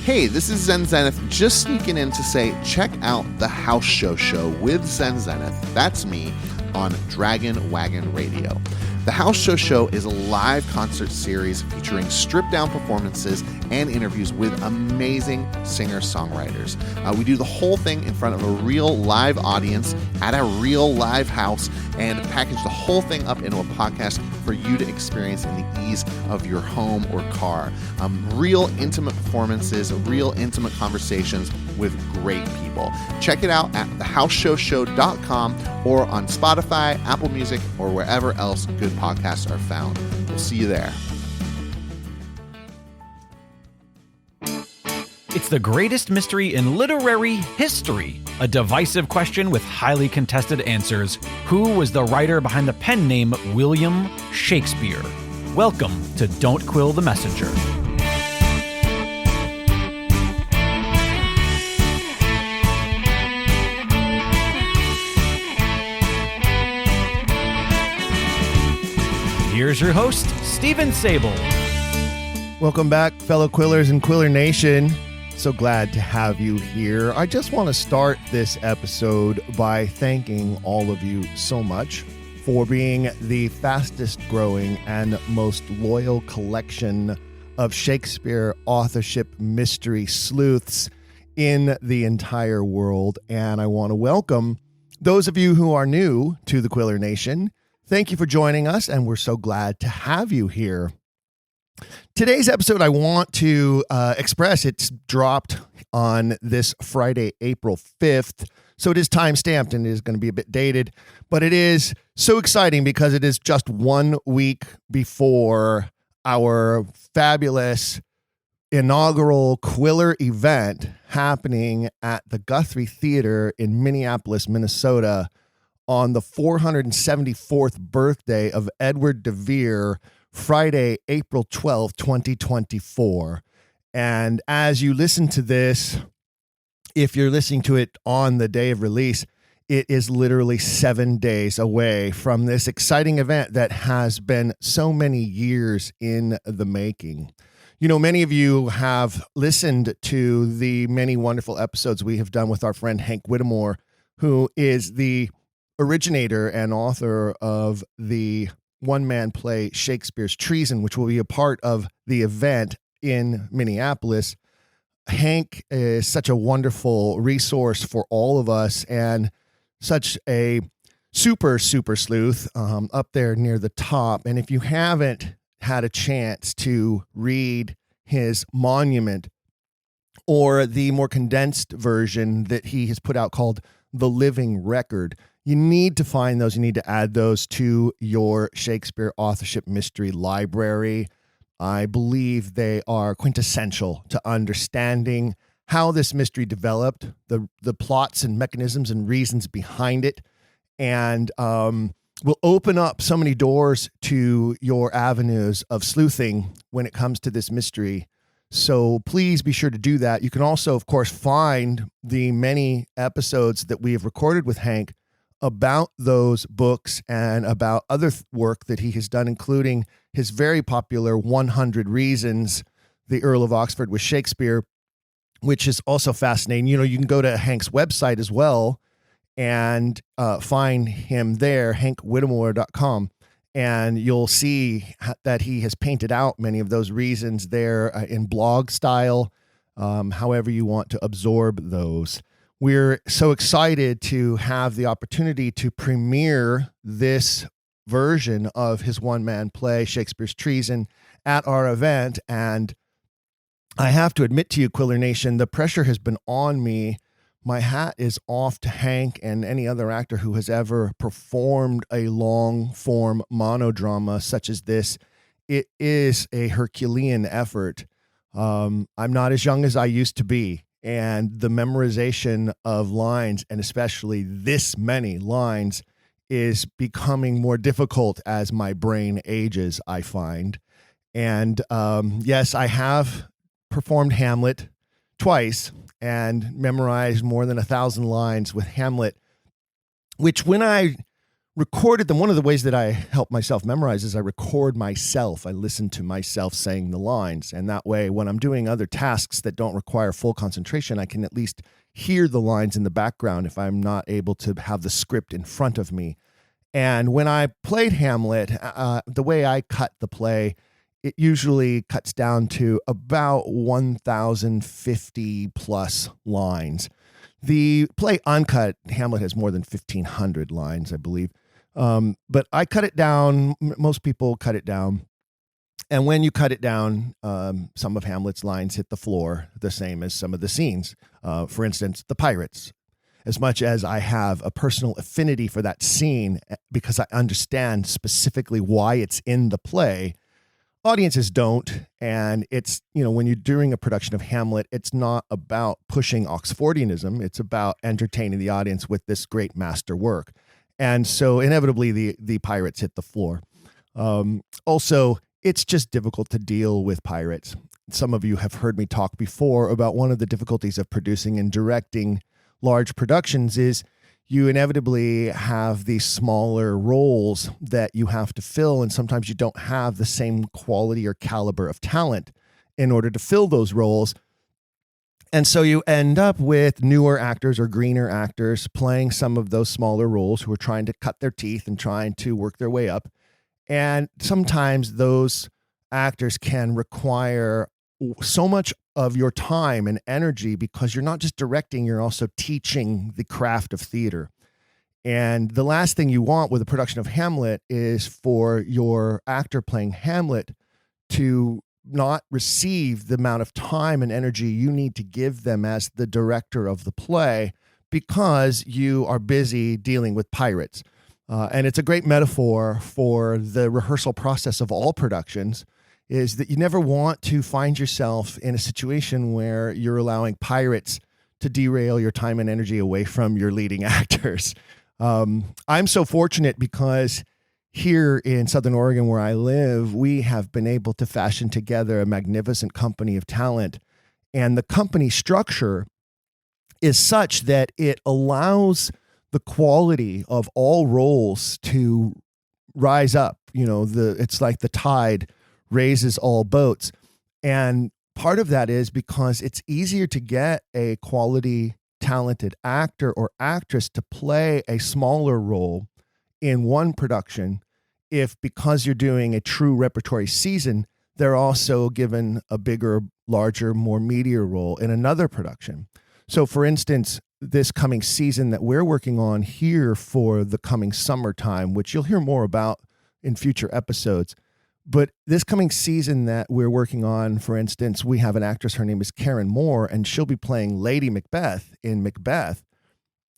Hey, this is Zen Zenith just sneaking in to say check out the House Show with Zen Zenith. That's me on Dragon Wagon Radio. The House Show is a live concert series featuring stripped-down performances and interviews with amazing singer-songwriters. We do the whole thing in front of a real live audience at a real live house and package the whole thing up into a podcast for you to experience in the ease of your home or car. Real intimate performances, real intimate conversations with great people. Check it out at thehouseshowshow.com or on Spotify, Apple Music, or wherever else good podcasts are found. We'll see you there. It's the greatest mystery in literary history. A divisive question with highly contested answers. Who was the writer behind the pen name William Shakespeare? Welcome to Don't Quill the Messenger. Here's your host, Stephen Sable. Welcome back, fellow Quillers and Quiller Nation. So glad to have you here. I just want to start this episode by thanking all of you so much for being the fastest growing and most loyal collection of Shakespeare authorship mystery sleuths in the entire world. And I want to welcome those of you who are new to the Quiller Nation. Thank you for joining us, and we're so glad to have you here. Today's episode, I want to express, it's dropped on this Friday, April 5th, so it is time-stamped and it is going to be a bit dated, but it is so exciting because it is just 1 week before our fabulous inaugural Quiller event happening at the Guthrie Theater in Minneapolis, Minnesota, on the 474th birthday of Edward de Vere, Friday, April 12th, 2024. And as you listen to this, if you're listening to it on the day of release, it is literally 7 days away from this exciting event that has been so many years in the making. You know, many of you have listened to the many wonderful episodes we have done with our friend Hank Whittemore, who is the originator and author of the one-man play Shakespeare's Treason, which will be a part of the event in Minneapolis. Hank is such a wonderful resource for all of us and such a super sleuth up there near the top. And if you haven't had a chance to read his monument or the more condensed version that he has put out called The Living Record, you need to find those. You need to add those to your Shakespeare authorship mystery library. I believe they are quintessential to understanding how this mystery developed, the plots and mechanisms and reasons behind it, and will open up so many doors to your avenues of sleuthing when it comes to this mystery. So please be sure to do that. You can also, of course, find the many episodes that we have recorded with Hank about those books and about other work that he has done, including his very popular 100 Reasons, the Earl of Oxford with Shakespeare, which is also fascinating. You know, you can go to Hank's website as well and find him there, hankwhittemore.com, and you'll see that he has painted out many of those reasons there in blog style, however you want to absorb those. We're so excited to have the opportunity to premiere this version of his one-man play, Shakespeare's Treason, at our event. And I have to admit to you, Quiller Nation, the pressure has been on me. My hat is off to Hank and any other actor who has ever performed a long-form monodrama such as this. It is a Herculean effort. I'm not as young as I used to be. And the memorization of lines, and especially this many lines, is becoming more difficult as my brain ages, I find. And yes, I have performed Hamlet twice and memorized more than 1,000 lines with Hamlet, which when I recorded them. One of the ways that I help myself memorize is I record myself. I listen to myself saying the lines. And that way, when I'm doing other tasks that don't require full concentration, I can at least hear the lines in the background if I'm not able to have the script in front of me. And when I played Hamlet, the way I cut the play, it usually cuts down to about 1,050 plus lines. The play Uncut, Hamlet has more than 1,500 lines, I believe. But I cut it down. Most people cut it down. And when you cut it down, some of Hamlet's lines hit the floor, the same as some of the scenes. For instance, the pirates. As much as I have a personal affinity for that scene because I understand specifically why it's in the play, audiences don't. And it's, when you're doing a production of Hamlet, it's not about pushing Oxfordianism. It's about entertaining the audience with this great masterwork. And so inevitably the pirates hit the floor. Also, it's just difficult to deal with pirates. Some of you have heard me talk before about one of the difficulties of producing and directing large productions is you inevitably have these smaller roles that you have to fill, and sometimes you don't have the same quality or caliber of talent in order to fill those roles. And so you end up with newer actors or greener actors playing some of those smaller roles who are trying to cut their teeth and trying to work their way up. And sometimes those actors can require so much of your time and energy because you're not just directing, you're also teaching the craft of theater. And the last thing you want with a production of Hamlet is for your actor playing Hamlet to not receive the amount of time and energy you need to give them as the director of the play because you are busy dealing with pirates. And it's a great metaphor for the rehearsal process of all productions, is that you never want to find yourself in a situation where you're allowing pirates to derail your time and energy away from your leading actors. I'm so fortunate because here in Southern Oregon, where I live, we have been able to fashion together a magnificent company of talent. And the company structure is such that it allows the quality of all roles to rise up. It's like the tide raises all boats. And part of that is because it's easier to get a quality, talented actor or actress to play a smaller role in one production if, because you're doing a true repertory season, they're also given a bigger, larger, more meatier role in another production. So for instance, this coming season that we're working on here for the coming summertime, which you'll hear more about in future episodes, but this coming season that we're working on, for instance, we have an actress, her name is Karen Moore, and she'll be playing Lady Macbeth in Macbeth,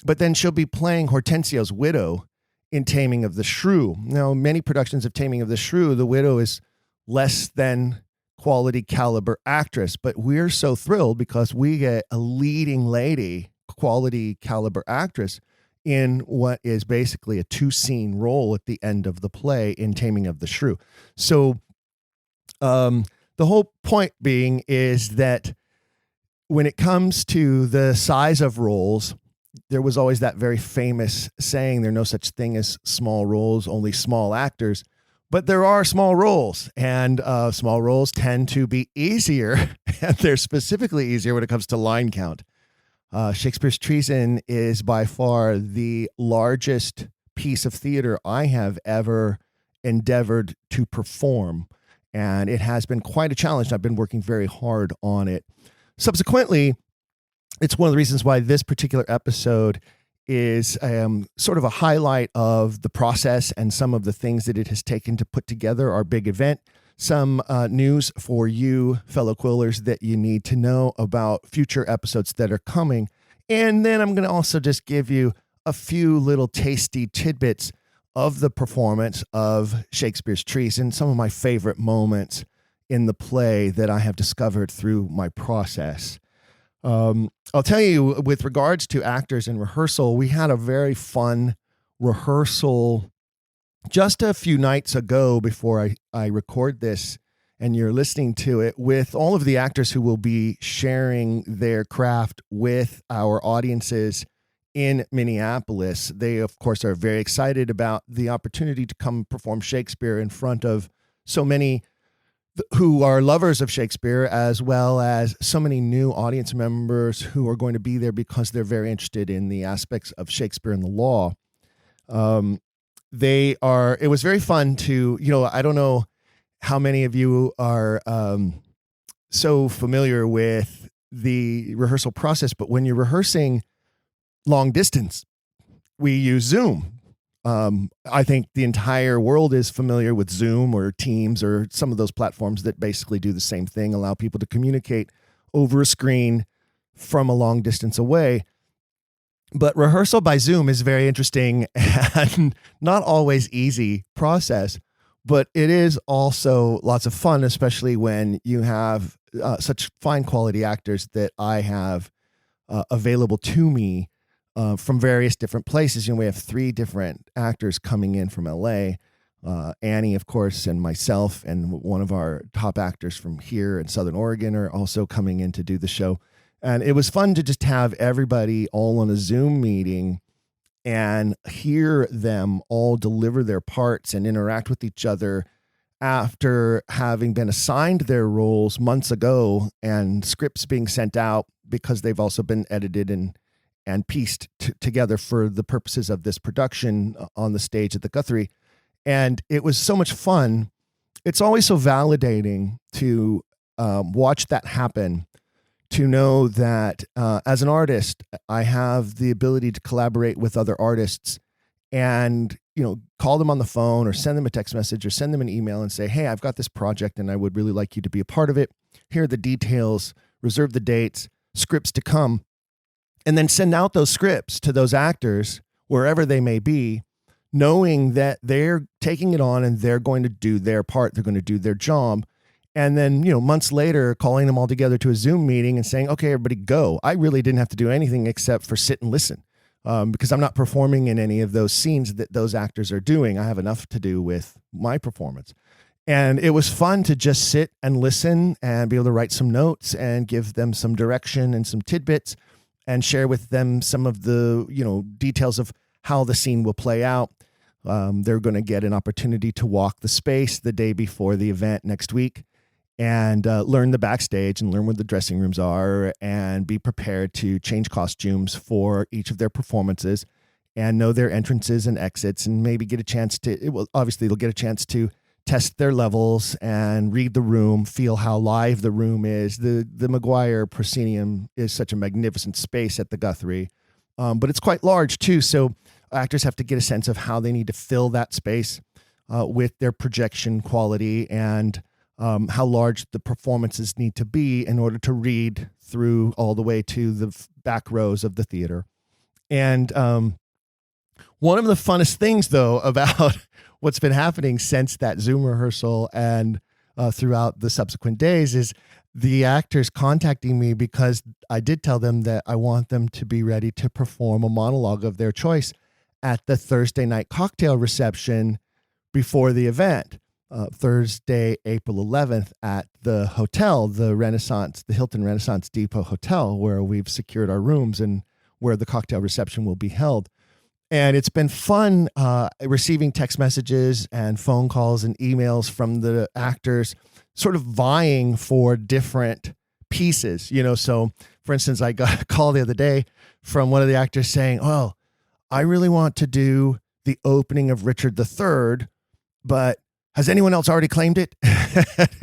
but then she'll be playing Hortensio's widow in Taming of the Shrew. Now, many productions of Taming of the Shrew, the widow is less than quality caliber actress, but we're so thrilled because we get a leading lady, quality caliber actress in what is basically a 2-scene role at the end of the play in Taming of the Shrew. So the whole point being is that when it comes to the size of roles, there was always that very famous saying, there are no such thing as small roles, only small actors. But there are small roles, and small roles tend to be easier, and they're specifically easier when it comes to line count. Shakespeare's Treason is by far the largest piece of theater I have ever endeavored to perform, and it has been quite a challenge. I've been working very hard on it. Subsequently, it's one of the reasons why this particular episode is sort of a highlight of the process and some of the things that it has taken to put together our big event. Some news for you, fellow Quillers, that you need to know about future episodes that are coming. And then I'm going to also just give you a few little tasty tidbits of the performance of Shakespeare's Treason, some of my favorite moments in the play that I have discovered through my process. I'll tell you, with regards to actors and rehearsal, we had a very fun rehearsal just a few nights ago before I record this and you're listening to it, with all of the actors who will be sharing their craft with our audiences in Minneapolis. They, of course, are very excited about the opportunity to come perform Shakespeare in front of so many who are lovers of Shakespeare, as well as so many new audience members who are going to be there because they're very interested in the aspects of Shakespeare and the law. It was very fun to, I don't know how many of you are so familiar with the rehearsal process, but when you're rehearsing long distance, we use Zoom. I think the entire world is familiar with Zoom or Teams or some of those platforms that basically do the same thing, allow people to communicate over a screen from a long distance away. But rehearsal by Zoom is very interesting and not always easy process, but it is also lots of fun, especially when you have such fine quality actors that I have available to me from various different places. We have 3 different actors coming in from LA, Annie, of course, and myself, and one of our top actors from here in Southern Oregon are also coming in to do the show. And it was fun to just have everybody all on a Zoom meeting and hear them all deliver their parts and interact with each other after having been assigned their roles months ago and scripts being sent out because they've also been edited and pieced together for the purposes of this production on the stage at the Guthrie. And it was so much fun. It's always so validating to watch that happen, to know that as an artist, I have the ability to collaborate with other artists and, call them on the phone or send them a text message or send them an email and say, hey, I've got this project and I would really like you to be a part of it. Here are the details, reserve the dates, scripts to come. And then send out those scripts to those actors, wherever they may be, knowing that they're taking it on and they're going to do their part. They're going to do their job. And then, months later, calling them all together to a Zoom meeting and saying, okay, everybody go. I really didn't have to do anything except for sit and listen because I'm not performing in any of those scenes that those actors are doing. I have enough to do with my performance. And it was fun to just sit and listen and be able to write some notes and give them some direction and some tidbits and share with them some of the, details of how the scene will play out. They're going to get an opportunity to walk the space the day before the event next week and learn the backstage and learn where the dressing rooms are and be prepared to change costumes for each of their performances and know their entrances and exits and maybe get a chance to, obviously they'll get a chance to test their levels and read the room, feel how live the room is. The McGuire proscenium is such a magnificent space at the Guthrie, but it's quite large too. So actors have to get a sense of how they need to fill that space with their projection quality and how large the performances need to be in order to read through all the way to the back rows of the theater. And one of the funnest things, though, about what's been happening since that Zoom rehearsal and throughout the subsequent days is the actors contacting me because I did tell them that I want them to be ready to perform a monologue of their choice at the Thursday night cocktail reception before the event, Thursday, April 11th at the hotel, the Hilton Renaissance Depot Hotel, where we've secured our rooms and where the cocktail reception will be held. And it's been fun receiving text messages and phone calls and emails from the actors sort of vying for different pieces, So, for instance, I got a call the other day from one of the actors saying, well, I really want to do the opening of Richard III, but has anyone else already claimed it?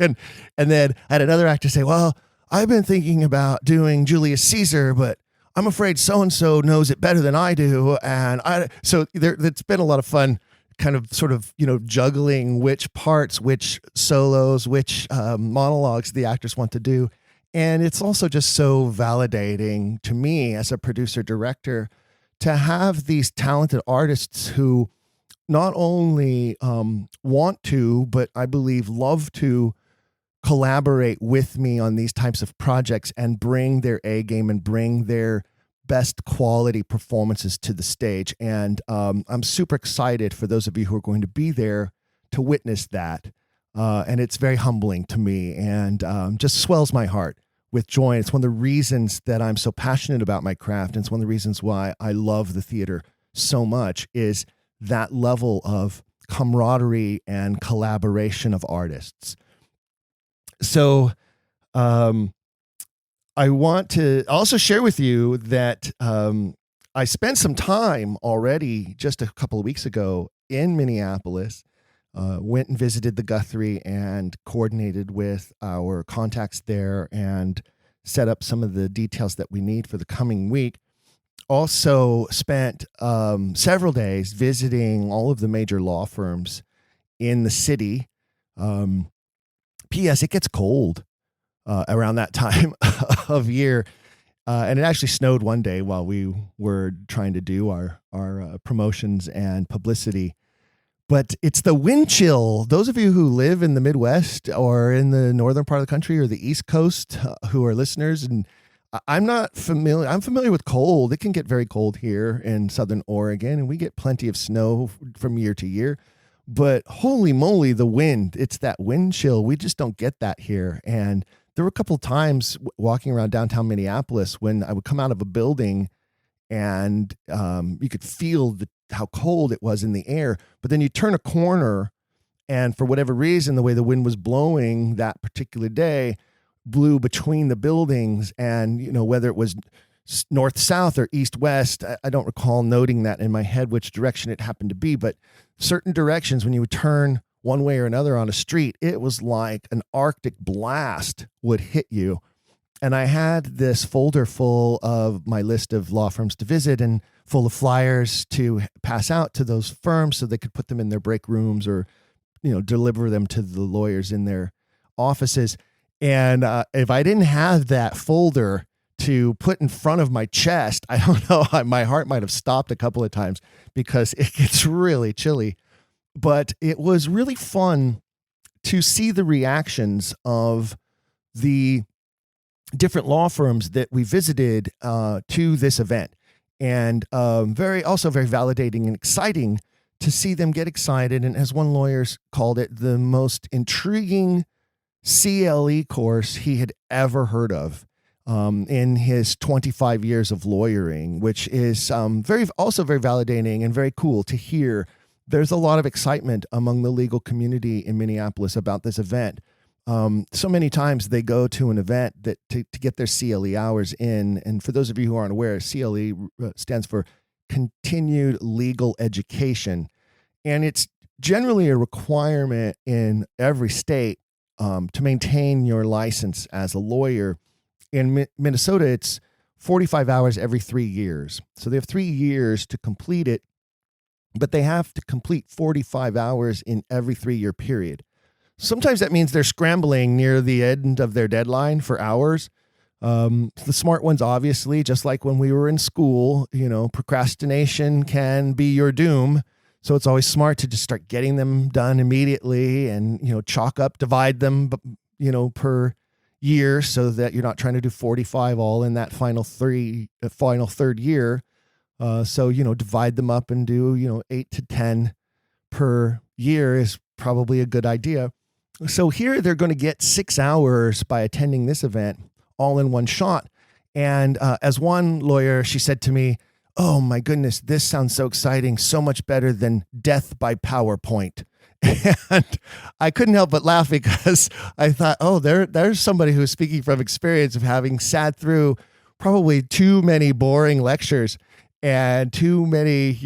and then I had another actor say, well, I've been thinking about doing Julius Caesar, but I'm afraid so-and-so knows it better than I do. So it's been a lot of fun kind of sort of, juggling which parts, which solos, which monologues the actors want to do. And it's also just so validating to me as a producer director to have these talented artists who not only want to, but I believe love to collaborate with me on these types of projects and bring their A game and bring their best quality performances to the stage. And I'm super excited for those of you who are going to be there to witness that. And it's very humbling to me and just swells my heart with joy. It's one of the reasons that I'm so passionate about my craft. And it's one of the reasons why I love the theater so much, is that level of camaraderie and collaboration of artists. So I want to also share with you that I spent some time already just a couple of weeks ago in Minneapolis, went and visited the Guthrie and coordinated with our contacts there and set up some of the details that we need for the coming week. Also spent several days visiting all of the major law firms in the city. P.S. It gets cold around that time of year. And it actually snowed one day while we were trying to do our promotions and publicity. But it's the wind chill. Those of you who live in the Midwest or in the northern part of the country or the East Coast who are listeners, and I'm not familiar. I'm familiar with cold. It can get very cold here in Southern Oregon, and we get plenty of snow from year to year. But holy moly, the wind, it's that wind chill. We just don't get that here. And there were a couple of times walking around downtown Minneapolis when I would come out of a building and you could feel how cold it was in the air. But then you turn a corner, and for whatever reason, the way the wind was blowing that particular day blew between the buildings, and whether it was north, south, or east, west, I don't recall noting that in my head which direction it happened to be, but certain directions when you would turn one way or another on a street, it was like an Arctic blast would hit you. And I had this folder full of my list of law firms to visit and full of flyers to pass out to those firms so they could put them in their break rooms or, deliver them to the lawyers in their offices. And if I didn't have that folder to put in front of my chest, I don't know, my heart might have stopped a couple of times because it gets really chilly. But it was really fun to see the reactions of the different law firms that we visited to this event. And very validating and exciting to see them get excited. And as one lawyer called it, the most intriguing CLE course he had ever heard of in his 25 years of lawyering, which is very validating and very cool to hear. There's a lot of excitement among the legal community in Minneapolis about this event. So many times they go to an event that to get their CLE hours in. And for those of you who aren't aware, CLE stands for Continued Legal Education. And it's generally a requirement in every state to maintain your license as a lawyer. In Minnesota, it's 45 hours every 3 years. So they have 3 years to complete it, but they have to complete 45 hours in every 3-year period. Sometimes that means they're scrambling near the end of their deadline for hours. The smart ones, obviously, just like when we were in school, procrastination can be your doom. So it's always smart to just start getting them done immediately and, divide them, per year so that you're not trying to do 45 all in that final third year. So, divide them up and do, 8 to 10 per year is probably a good idea. So here they're going to get 6 hours by attending this event all in one shot. And as one lawyer, she said to me, "Oh my goodness, this sounds so exciting, so much better than death by PowerPoint." And I couldn't help but laugh because I thought, there's somebody who's speaking from experience of having sat through probably too many boring lectures and too many,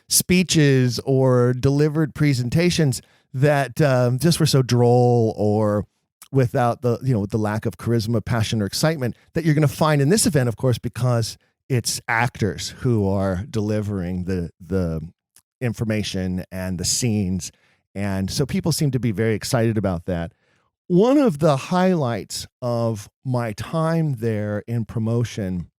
speeches or delivered presentations that just were so droll or without the lack of charisma, passion, or excitement that you're going to find in this event, of course, because it's actors who are delivering the information and the scenes. And so people seem to be very excited about that. One of the highlights of my time there in promotion,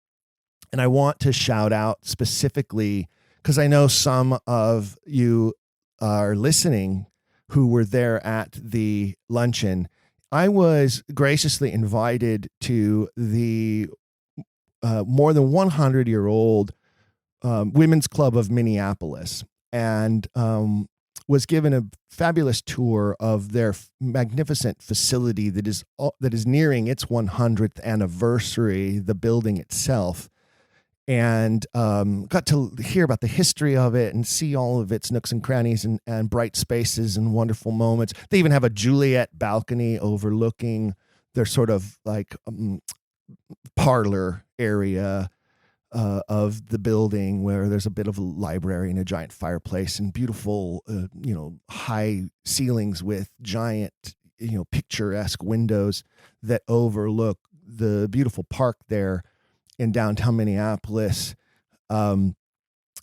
and I want to shout out specifically because I know some of you are listening who were there at the luncheon. I was graciously invited to the more than 100-year-old Women's Club of Minneapolis. And was given a fabulous tour of their magnificent facility that is nearing its 100th anniversary, the building itself, and got to hear about the history of it and see all of its nooks and crannies and bright spaces and wonderful moments. They even have a Juliet balcony overlooking their sort of like parlor area of the building, where there's a bit of a library and a giant fireplace and beautiful, high ceilings with giant, picturesque windows that overlook the beautiful park there in downtown Minneapolis.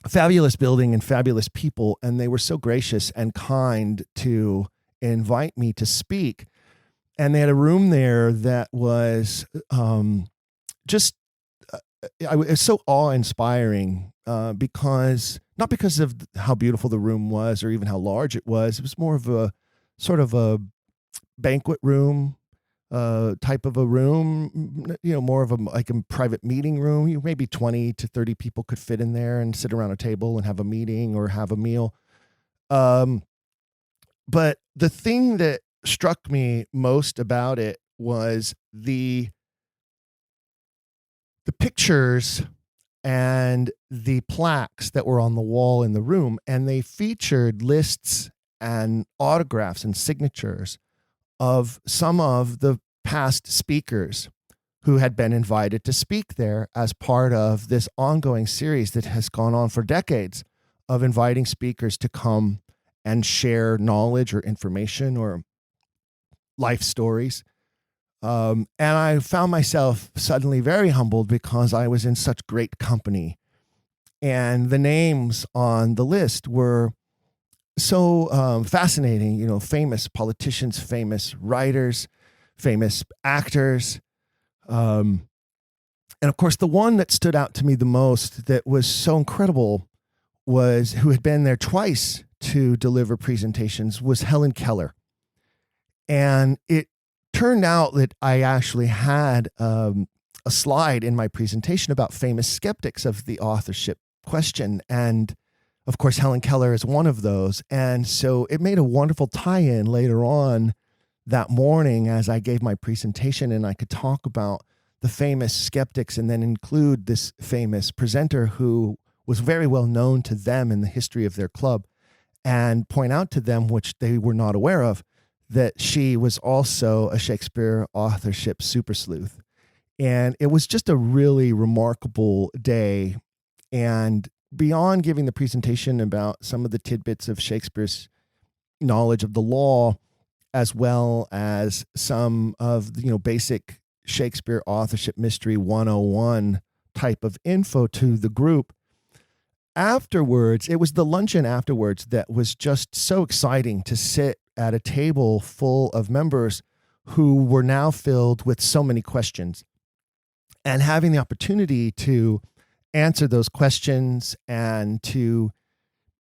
Fabulous building and fabulous people. And they were so gracious and kind to invite me to speak. And they had a room there that was it was so awe-inspiring because, not because of how beautiful the room was or even how large it was more of a sort of a banquet room type of a room, more of a private meeting room. Maybe 20 to 30 people could fit in there and sit around a table and have a meeting or have a meal. But the thing that struck me most about it was the pictures and the plaques that were on the wall in the room, and they featured lists and autographs and signatures of some of the past speakers who had been invited to speak there as part of this ongoing series that has gone on for decades of inviting speakers to come and share knowledge or information or life stories. And I found myself suddenly very humbled because I was in such great company. And the names on the list were so fascinating, famous politicians, famous writers, famous actors. And of course, the one that stood out to me the most that was so incredible was, who had been there twice to deliver presentations, was Helen Keller. And it turned out that I actually had a slide in my presentation about famous skeptics of the authorship question. And of course, Helen Keller is one of those. And so it made a wonderful tie-in later on that morning as I gave my presentation, and I could talk about the famous skeptics and then include this famous presenter who was very well known to them in the history of their club, and point out to them, which they were not aware of, that she was also a Shakespeare authorship super sleuth. And it was just a really remarkable day. And beyond giving the presentation about some of the tidbits of Shakespeare's knowledge of the law, as well as some of the, basic Shakespeare authorship mystery 101 type of info to the group, afterwards, it was the luncheon afterwards that was just so exciting to sit at a table full of members who were now filled with so many questions, and having the opportunity to answer those questions and to,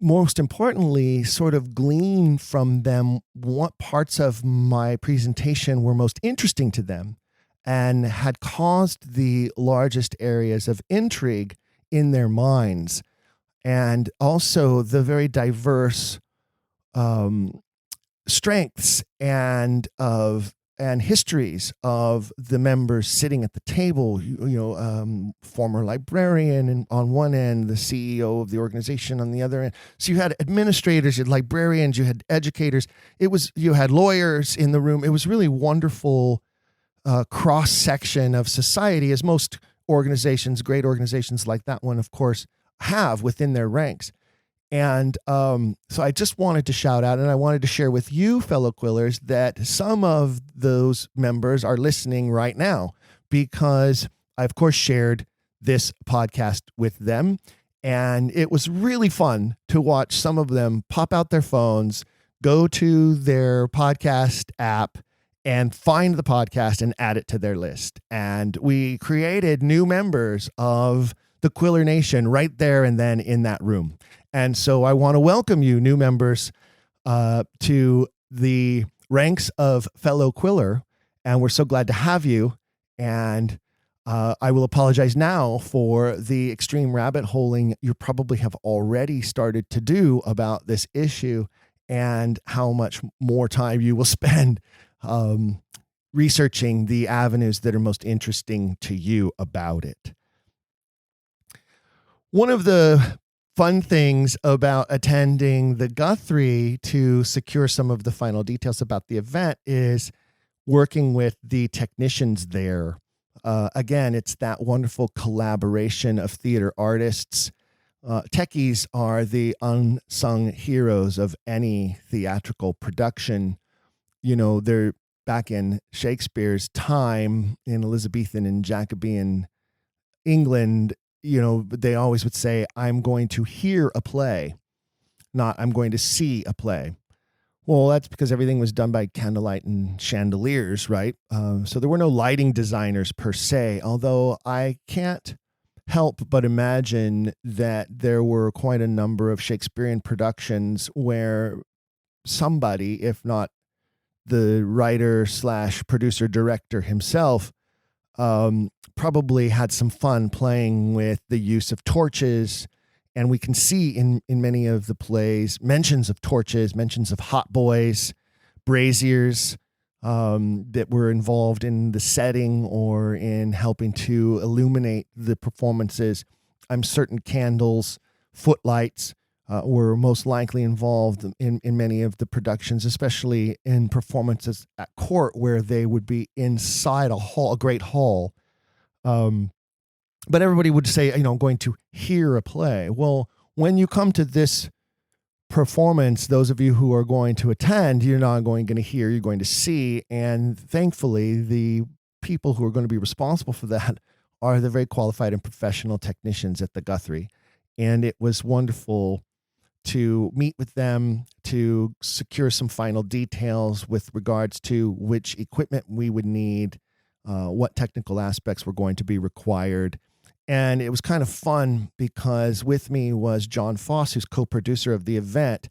most importantly, sort of glean from them what parts of my presentation were most interesting to them and had caused the largest areas of intrigue in their minds. And also the very diverse strengths and histories of the members sitting at the table. Former librarian and on one end, the CEO of the organization on the other end. So you had administrators, you had librarians, you had educators. You had lawyers in the room. It was really wonderful cross section of society, as most organizations, great organizations like that one, of course, have within their ranks. And so I just wanted to shout out, and I wanted to share with you, fellow Quillers, that some of those members are listening right now, because I, of course, shared this podcast with them. And it was really fun to watch some of them pop out their phones, go to their podcast app, and find the podcast and add it to their list. And we created new members of the Quiller Nation right there and then in that room. And so I want to welcome you, new members, to the ranks of fellow Quiller. And we're so glad to have you. And I will apologize now for the extreme rabbit holing you probably have already started to do about this issue. and how much more time you will spend researching the avenues that are most interesting to you about it. One of the fun things about attending the Guthrie to secure some of the final details about the event is working with the technicians there. Again, it's that wonderful collaboration of theater artists. Techies are the unsung heroes of any theatrical production. You know, they're back in Shakespeare's time in Elizabethan and Jacobean England. You know, they always would say, I'm going to hear a play, not I'm going to see a play. Well, that's because everything was done by candlelight and chandeliers, right? So there were no lighting designers per se, although I can't help but imagine that there were quite a number of Shakespearean productions where somebody, if not the writer / producer director himself, probably had some fun playing with the use of torches. And we can see in many of the plays mentions of torches, mentions of hot boys, braziers that were involved in the setting or in helping to illuminate the performances. I'm certain candles, footlights were most likely involved in many of the productions, especially in performances at court where they would be inside a great hall. But everybody would say, I'm going to hear a play. Well, when you come to this performance, those of you who are going to attend, you're not going to hear, you're going to see. And thankfully, the people who are going to be responsible for that are the very qualified and professional technicians at the Guthrie. And it was wonderful to meet with them, to secure some final details with regards to which equipment we would need, what technical aspects were going to be required. And it was kind of fun because with me was John Foss, who's co-producer of the event.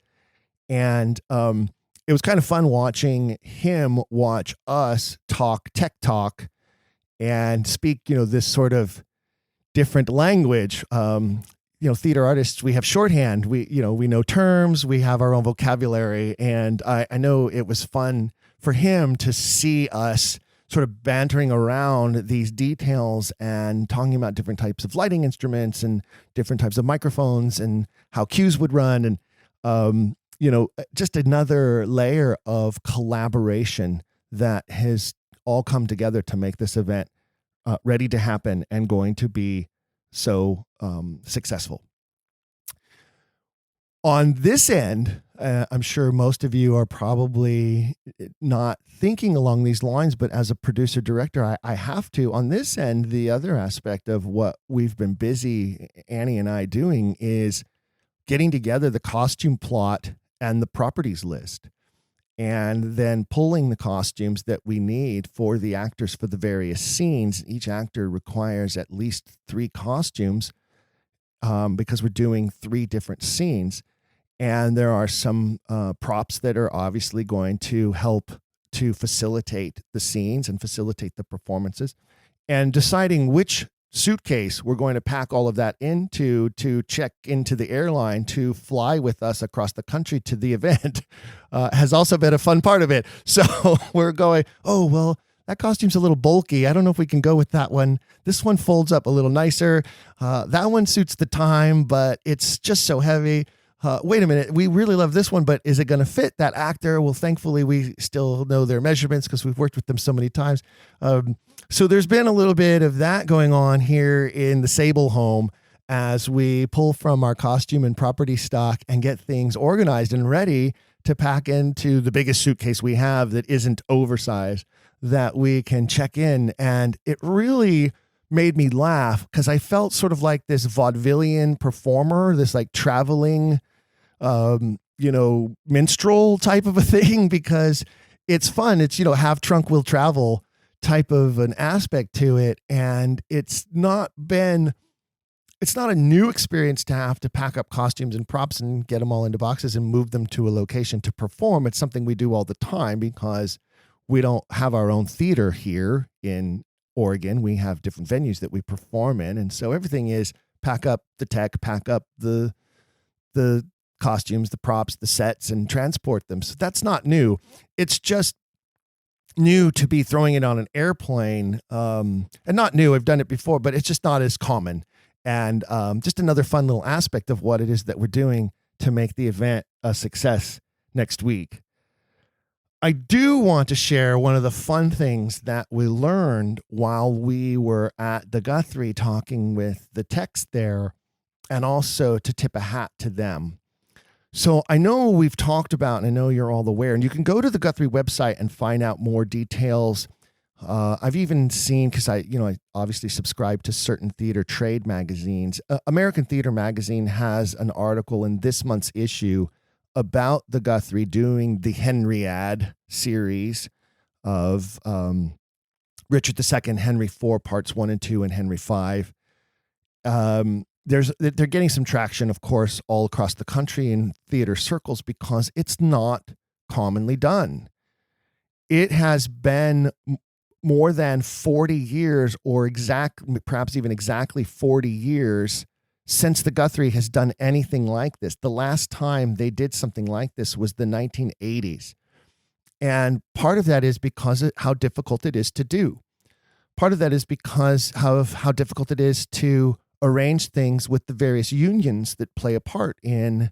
And it was kind of fun watching him watch us talk tech talk and speak, this sort of different language. Theater artists, we have shorthand, we know terms, we have our own vocabulary. And I know it was fun for him to see us sort of bantering around these details and talking about different types of lighting instruments and different types of microphones and how cues would run. And, just another layer of collaboration that has all come together to make this event ready to happen and going to be so successful. On this end, I'm sure most of you are probably not thinking along these lines, but as a producer director, I have to. On this end, the other aspect of what we've been busy, Annie and I, doing is getting together the costume plot and the properties list, and then pulling the costumes that we need for the actors for the various scenes. Each actor requires at least 3 costumes because we're doing 3 different scenes. And there are some props that are obviously going to help to facilitate the scenes and facilitate the performances. And deciding which suitcase we're going to pack all of that into to check into the airline to fly with us across the country to the event has also been a fun part of it. So we're going, oh, well, that costume's a little bulky. I don't know if we can go with that one. This one folds up a little nicer. That one suits the time, but it's just so heavy. Wait a minute, we really love this one, but is it going to fit that actor? Well, thankfully, we still know their measurements because we've worked with them so many times. So there's been a little bit of that going on here in the Sable home as we pull from our costume and property stock and get things organized and ready to pack into the biggest suitcase we have that isn't oversized, that we can check in. And it really made me laugh because I felt sort of like this vaudevillian performer, this like traveling minstrel type of a thing, because it's fun. It's, have trunk will travel type of an aspect to it. And it's not a new experience to have to pack up costumes and props and get them all into boxes and move them to a location to perform. It's something we do all the time because we don't have our own theater here in Oregon. We have different venues that we perform in. And so everything is pack up the tech, pack up the costumes, the props, the sets, and transport them. So that's not new. It's just new to be throwing it on an airplane. And not new, I've done it before, but it's just not as common. And just another fun little aspect of what it is that we're doing to make the event a success next week. I do want to share one of the fun things that we learned while we were at the Guthrie talking with the text there, and also to tip a hat to them. So I know we've talked about, and I know you're all aware, and you can go to the Guthrie website and find out more details. I've even seen, because I obviously subscribe to certain theater trade magazines. American Theater Magazine has an article in this month's issue about the Guthrie doing the Henriade series of Richard II, Henry IV, parts 1 and 2, and Henry V. They're getting some traction, of course, all across the country in theater circles because it's not commonly done. It has been more than 40 years, or perhaps even exactly 40 years since the Guthrie has done anything like this. The last time they did something like this was the 1980s. And part of that is because of how difficult it is to do. Part of that is because of how difficult it is to arrange things with the various unions that play a part in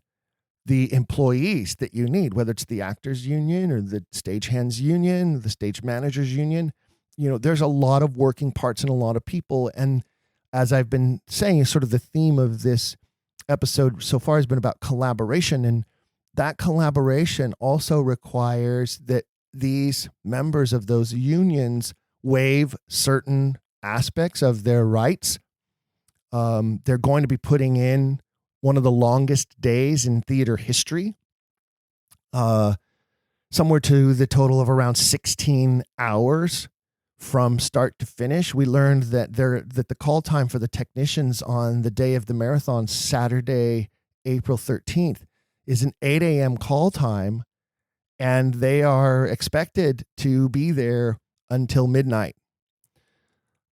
the employees that you need, whether it's the actors union or the stagehands union, the stage managers union. There's a lot of working parts and a lot of people. And as I've been saying, sort of the theme of this episode so far has been about collaboration. And that collaboration also requires that these members of those unions waive certain aspects of their rights. They're going to be putting in one of the longest days in theater history, somewhere to the total of around 16 hours from start to finish. We learned that the call time for the technicians on the day of the marathon, Saturday, April 13th, is an 8 a.m. call time, and they are expected to be there until midnight.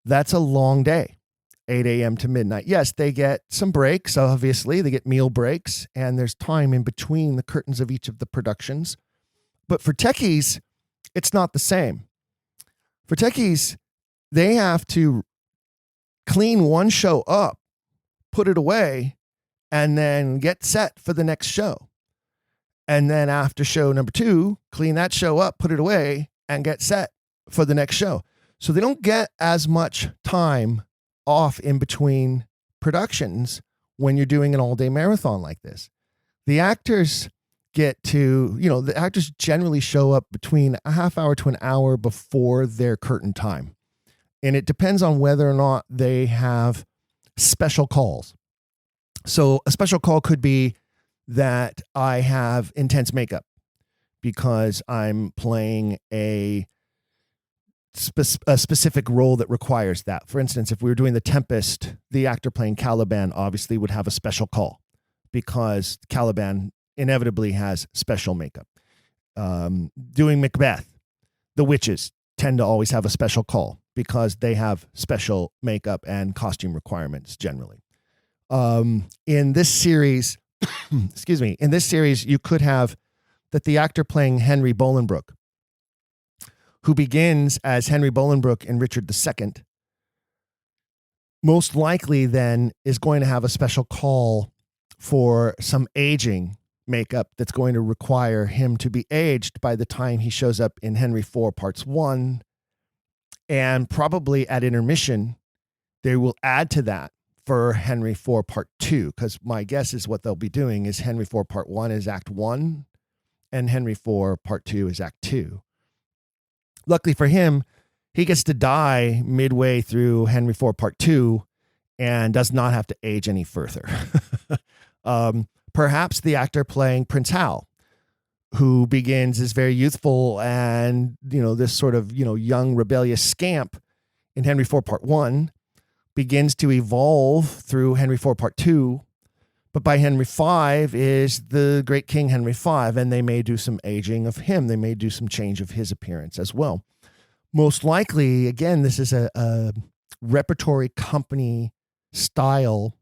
That's a long day, 8 a.m. to midnight. Yes, they get some breaks, obviously. They get meal breaks, and there's time in between the curtains of each of the productions. But for techies, it's not the same. For techies, they have to clean one show up, put it away, and then get set for the next show. And then after show number 2, clean that show up, put it away, and get set for the next show. So they don't get as much time off in between productions when you're doing an all-day marathon like this. The actors the actors generally show up between a half hour to an hour before their curtain time. And it depends on whether or not they have special calls. So a special call could be that I have intense makeup because I'm playing a specific role that requires that. For instance, if we were doing The Tempest, the actor playing Caliban obviously would have a special call because Caliban inevitably has special makeup. Doing Macbeth, the witches tend to always have a special call because they have special makeup and costume requirements generally. In this series, you could have that the actor playing Henry Bolingbroke, who begins as Henry Bolingbroke in Richard II, most likely then is going to have a special call for some aging makeup that's going to require him to be aged by the time he shows up in Henry IV parts 1. And probably at intermission, they will add to that for Henry IV part 2, because my guess is what they'll be doing is Henry IV part 1 is act 1 and Henry IV part 2 is act 2. Luckily for him, he gets to die midway through Henry IV part 2 and does not have to age any further. Perhaps the actor playing Prince Hal, who begins as very youthful and, this sort of, young rebellious scamp in Henry IV part 1, begins to evolve through Henry IV part 2, but by Henry V is the great King Henry V, and they may do some aging of him. They may do some change of his appearance as well. Most likely, again, this is a repertory company style.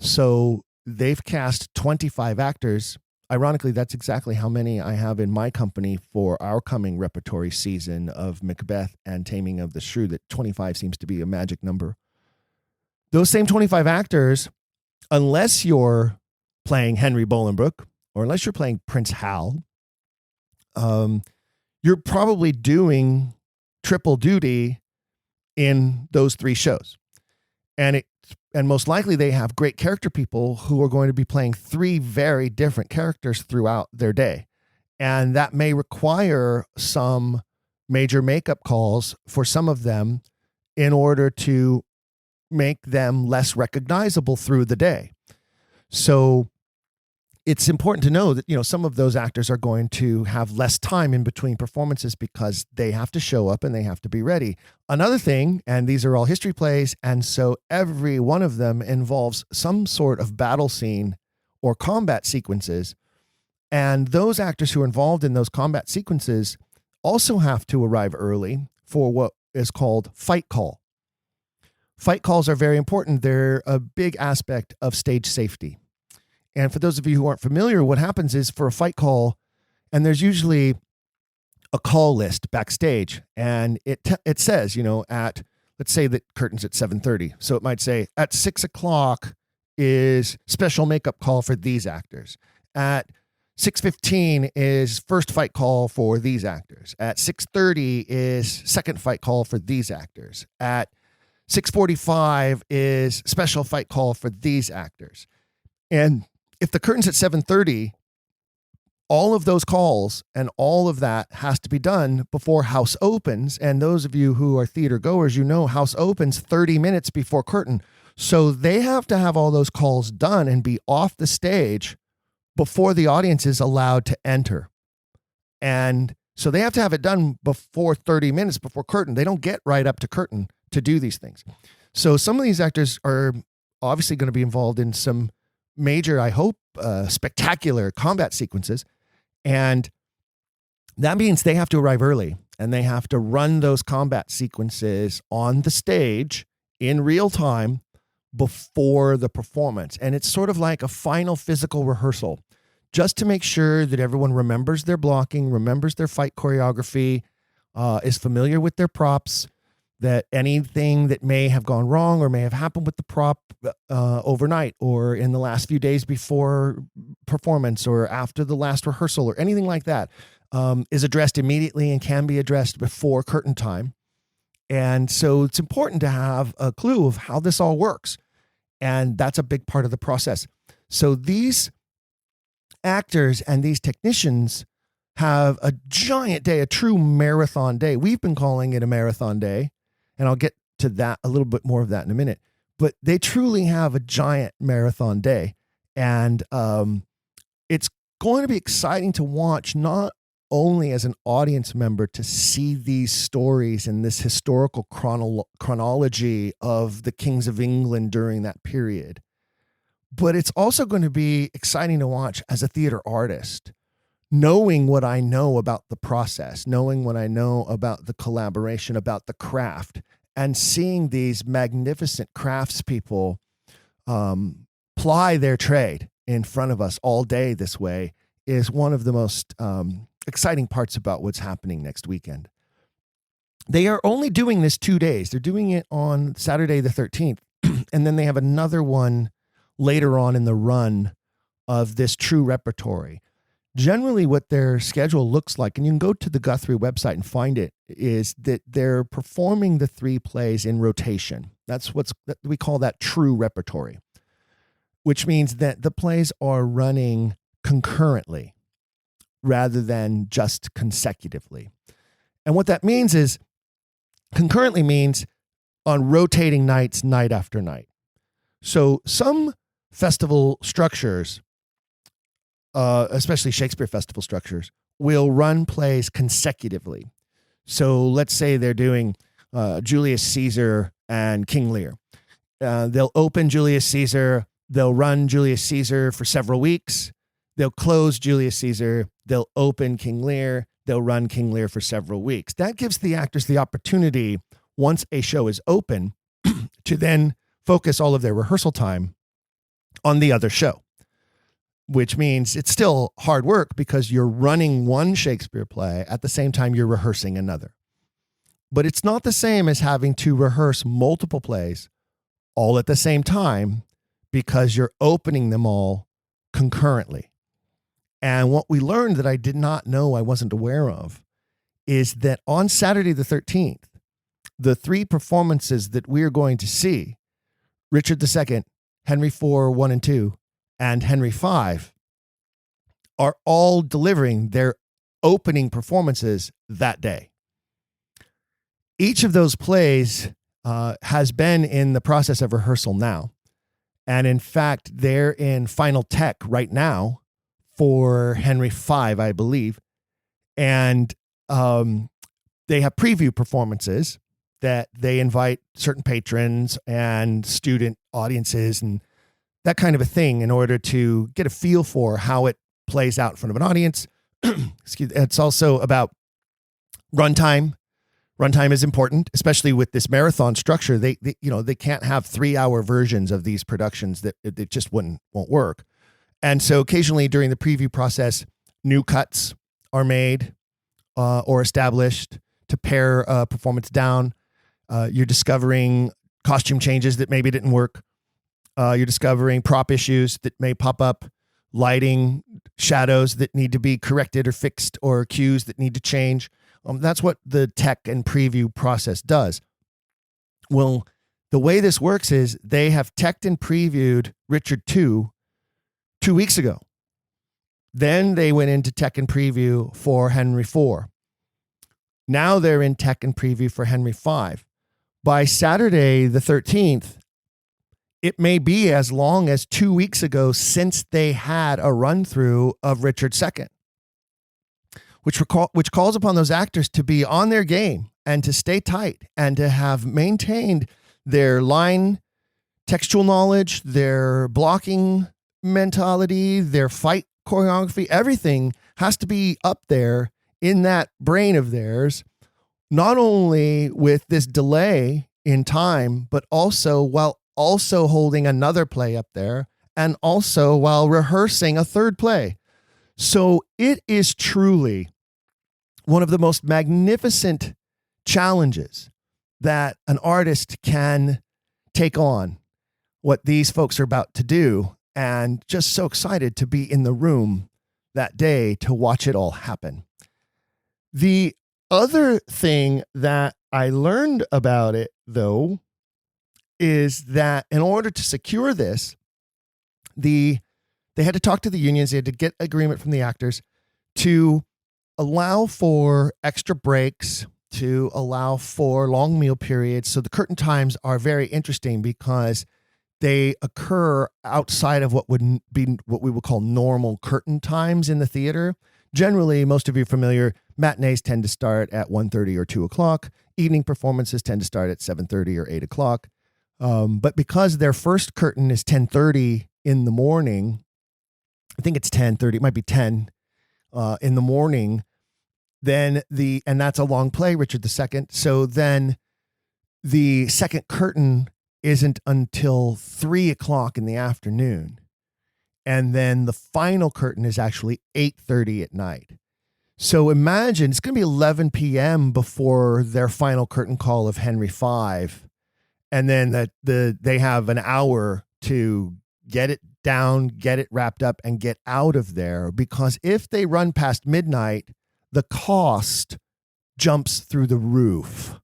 So they've cast 25 actors. Ironically, that's exactly how many I have in my company for our coming repertory season of Macbeth and Taming of the Shrew. That 25 seems to be a magic number. Those same 25 actors, unless you're playing Henry Bolingbroke or unless you're playing Prince Hal, you're probably doing triple duty in those 3 shows. And most likely they have great character people who are going to be playing 3 very different characters throughout their day. And that may require some major makeup calls for some of them in order to make them less recognizable through the day. So it's important to know that, some of those actors are going to have less time in between performances because they have to show up and they have to be ready. Another thing, and these are all history plays, and so every one of them involves some sort of battle scene or combat sequences. And those actors who are involved in those combat sequences also have to arrive early for what is called fight call. Fight calls are very important. They're a big aspect of stage safety. And for those of you who aren't familiar, what happens is for a fight call, and there's usually a call list backstage, and it says, let's say that curtain's at 7:30. So it might say at 6:00 is special makeup call for these actors. At 6:15 is first fight call for these actors. At 6:30 is second fight call for these actors. At 6:45 is special fight call for these actors. And if the curtain's at 7:30, all of those calls and all of that has to be done before house opens. And those of you who are theater goers, house opens 30 minutes before curtain. So they have to have all those calls done and be off the stage before the audience is allowed to enter. And so they have to have it done before 30 minutes before curtain. They don't get right up to curtain to do these things. So some of these actors are obviously going to be involved in some major, I hope, spectacular combat sequences. And that means they have to arrive early and they have to run those combat sequences on the stage in real time before the performance. And it's sort of like a final physical rehearsal just to make sure that everyone remembers their blocking, remembers their fight choreography, is familiar with their props, that anything that may have gone wrong or may have happened with the prop overnight or in the last few days before performance or after the last rehearsal or anything like that is addressed immediately and can be addressed before curtain time. And so it's important to have a clue of how this all works. And that's a big part of the process. So these actors and these technicians have a giant day, a true marathon day. We've been calling it a marathon day. And I'll get to that, a little bit more of that in a minute. But they truly have a giant marathon day. And it's going to be exciting to watch, not only as an audience member to see these stories and this historical chronology of the kings of England during that period, but it's also going to be exciting to watch as a theater artist, knowing what I know about the process, knowing what I know about the collaboration, about the craft, and seeing these magnificent craftspeople ply their trade in front of us all day this way is one of the most exciting parts about what's happening next weekend. They are only doing this 2 days. They're doing it on Saturday the 13th, and then they have another one later on in the run of this true repertory. Generally, what their schedule looks like, and you can go to the Guthrie website and find it, is that they're performing the 3 plays in rotation. We call that true repertory, which means that the plays are running concurrently rather than just consecutively. And what that means is concurrently means on rotating nights, night after night. So some festival structures, especially Shakespeare festival structures, will run plays consecutively. So let's say they're doing Julius Caesar and King Lear. They'll open Julius Caesar. They'll run Julius Caesar for several weeks. They'll close Julius Caesar. They'll open King Lear. They'll run King Lear for several weeks. That gives the actors the opportunity, once a show is open, to then focus all of their rehearsal time on the other show, which means it's still hard work because you're running one Shakespeare play at the same time you're rehearsing another. But it's not the same as having to rehearse multiple plays all at the same time because you're opening them all concurrently. And what we learned that I did not know, I wasn't aware of, is that on Saturday the 13th, the three performances that we're going to see, Richard II, Henry IV, 1 and 2, and Henry V, are all delivering their opening performances that day. Each of those plays has been in the process of rehearsal now. And in fact, they're in final tech right now for Henry V, I believe. And they have preview performances that they invite certain patrons and student audiences and that kind of a thing in order to get a feel for how it plays out in front of an audience. It's also about runtime. Runtime is important, especially with this marathon structure. They can't have 3-hour versions of these productions that it just won't work. And so occasionally during the preview process, new cuts are made or established to pare a performance down. You're discovering costume changes that maybe didn't work. You're discovering prop issues that may pop up, lighting, shadows that need to be corrected or fixed, or cues that need to change. That's what the tech and preview process does. Well, the way this works is they have teched and previewed Richard II 2 weeks ago. Then they went into tech and preview for Henry IV. Now they're in tech and preview for Henry V. By Saturday the 13th, it may be as long as 2 weeks ago since they had a run through of Richard II, which calls upon those actors to be on their game and to stay tight and to have maintained their line textual knowledge, their blocking mentality, their fight choreography. Everything has to be up there in that brain of theirs, not only with this delay in time, but also while also holding another play up there and also while rehearsing a third play. So it is truly one of the most magnificent challenges that an artist can take on, what these folks are about to do, and just so excited to be in the room that day to watch it all happen. The other thing that I learned about it, though, is that in order to secure this, they had to talk to the unions. They had to get agreement from the actors to allow for extra breaks, to allow for long meal periods. So the curtain times are very interesting because they occur outside of what would be what we would call normal curtain times in the theater. Generally, most of you are familiar, matinees tend to start at 1:30 or 2 o'clock. Evening performances tend to start at 7:30 or 8 o'clock. But because their first curtain is 10:30 in the morning, I think it's 10:30, it might be 10 in the morning, and that's a long play, Richard II. So then the second curtain isn't until 3 o'clock in the afternoon. And then the final curtain is actually 8:30 at night. So imagine it's going to be 11 p.m. before their final curtain call of Henry V. And then they have an hour to get it down, get it wrapped up, and get out of there. Because if they run past midnight, the cost jumps through the roof.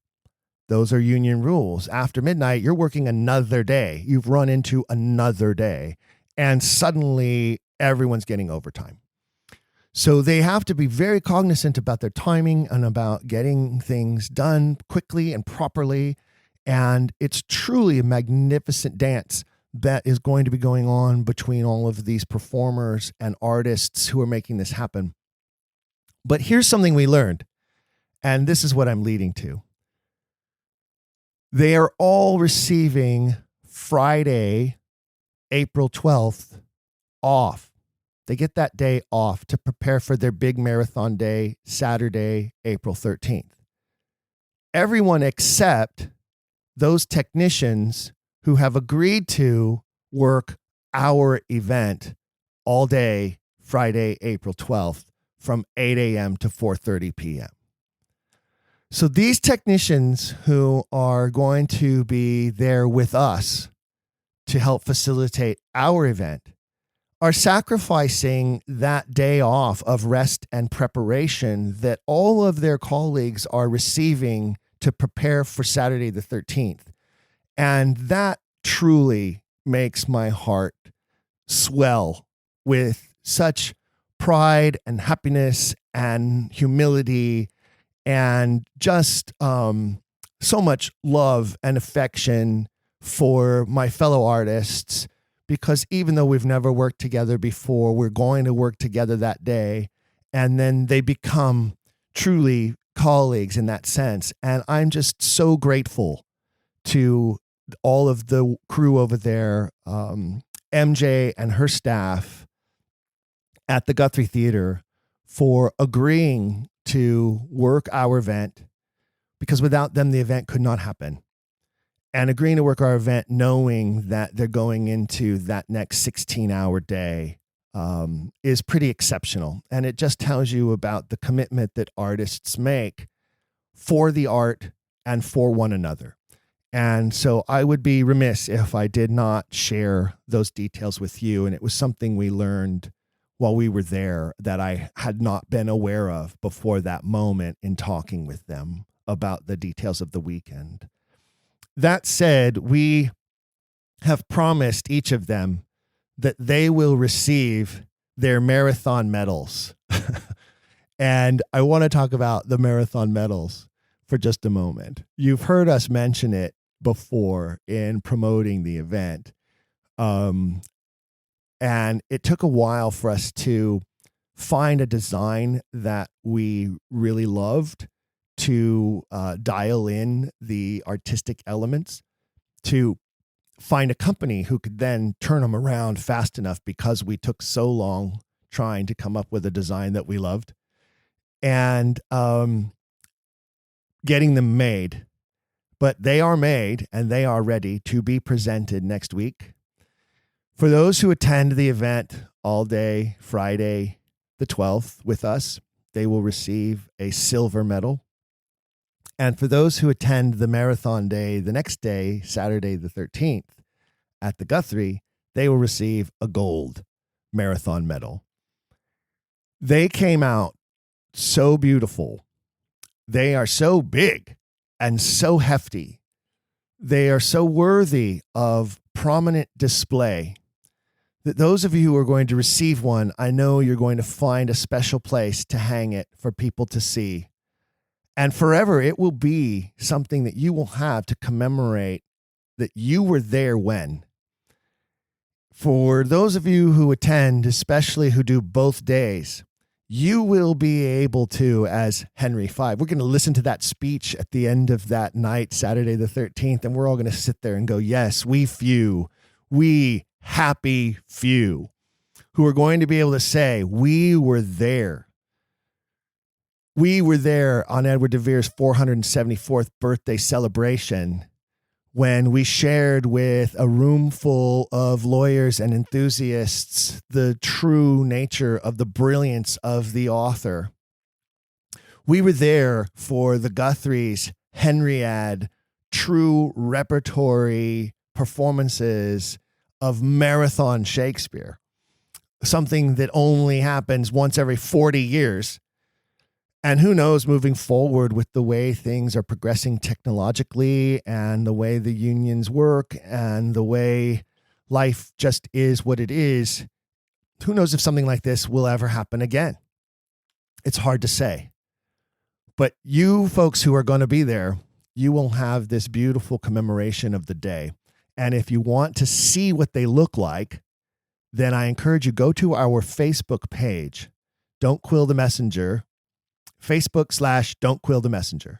Those are union rules. After midnight, you're working another day. You've run into another day. And suddenly, everyone's getting overtime. So they have to be very cognizant about their timing and about getting things done quickly and properly. And it's truly a magnificent dance that is going to be going on between all of these performers and artists who are making this happen. But here's something we learned, and this is what I'm leading to. They are all receiving Friday, April 12th off. They get that day off to prepare for their big marathon day, Saturday, April 13th. Everyone except those technicians who have agreed to work our event all day, Friday, April 12th, from 8 a.m. to 4:30 p.m. So these technicians who are going to be there with us to help facilitate our event are sacrificing that day off of rest and preparation that all of their colleagues are receiving to prepare for Saturday the 13th. And that truly makes my heart swell with such pride and happiness and humility and just so much love and affection for my fellow artists, because even though we've never worked together before, we're going to work together that day, and then they become truly colleagues in that sense. And I'm just so grateful to all of the crew over there, MJ and her staff at the Guthrie Theater, for agreeing to work our event, because without them, the event could not happen. And agreeing to work our event knowing that they're going into that next 16-hour day is pretty exceptional. And it just tells you about the commitment that artists make for the art and for one another. And so I would be remiss if I did not share those details with you. And it was something we learned while we were there that I had not been aware of before that moment in talking with them about the details of the weekend. That said, we have promised each of them that they will receive their marathon medals. And I want to talk about the marathon medals for just a moment. You've heard us mention it before in promoting the event. And it took a while for us to find a design that we really loved, to dial in the artistic elements, to find a company who could then turn them around fast enough, because we took so long trying to come up with a design that we loved, and getting them made. But they are made and they are ready to be presented next week. For those who attend the event all day, Friday the 12th with us, they will receive a silver medal. And for those who attend the marathon day the next day, Saturday the 13th, at the Guthrie, they will receive a gold marathon medal. They came out so beautiful. They are so big and so hefty. They are so worthy of prominent display that those of you who are going to receive one, I know you're going to find a special place to hang it for people to see. And forever, it will be something that you will have to commemorate that you were there when. For those of you who attend, especially who do both days, you will be able to, as Henry V, we're going to listen to that speech at the end of that night, Saturday the 13th, and we're all going to sit there and go, yes, we happy few, who are going to be able to say, we were there. We were there on Edward de Vere's 474th birthday celebration when we shared with a room full of lawyers and enthusiasts the true nature of the brilliance of the author. We were there for the Guthrie's Henriade true repertory performances of marathon Shakespeare, something that only happens once every 40 years. And who knows, moving forward with the way things are progressing technologically and the way the unions work and the way life just is what it is, who knows if something like this will ever happen again? It's hard to say. But you folks who are going to be there, you will have this beautiful commemoration of the day. And if you want to see what they look like, then I encourage you, go to our Facebook page, Don't Quill the Messenger, Facebook/Don't Quill the Messenger.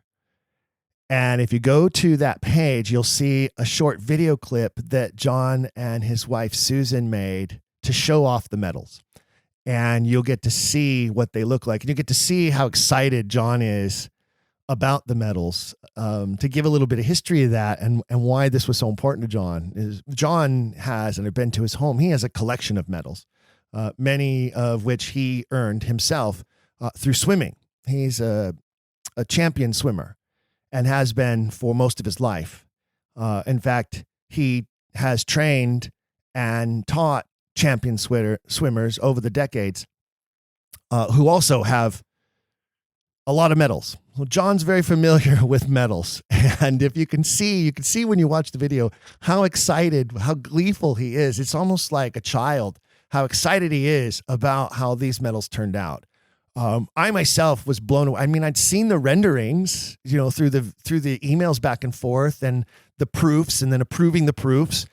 And if you go to that page, you'll see a short video clip that John and his wife Susan made to show off the medals. And you'll get to see what they look like. And you get to see how excited John is about the medals, to give a little bit of history of that and why this was so important to John. Is John has, and I've been to his home, he has a collection of medals, many of which he earned himself through swimming. He's a champion swimmer and has been for most of his life. In fact, he has trained and taught champion swimmers over the decades who also have a lot of medals. Well, John's very familiar with medals. And if you can see when you watch the video, how excited, how gleeful he is. It's almost like a child, how excited he is about how these medals turned out. I myself was blown away. I mean, I'd seen the renderings, through the emails back and forth and the proofs and then approving the proofs,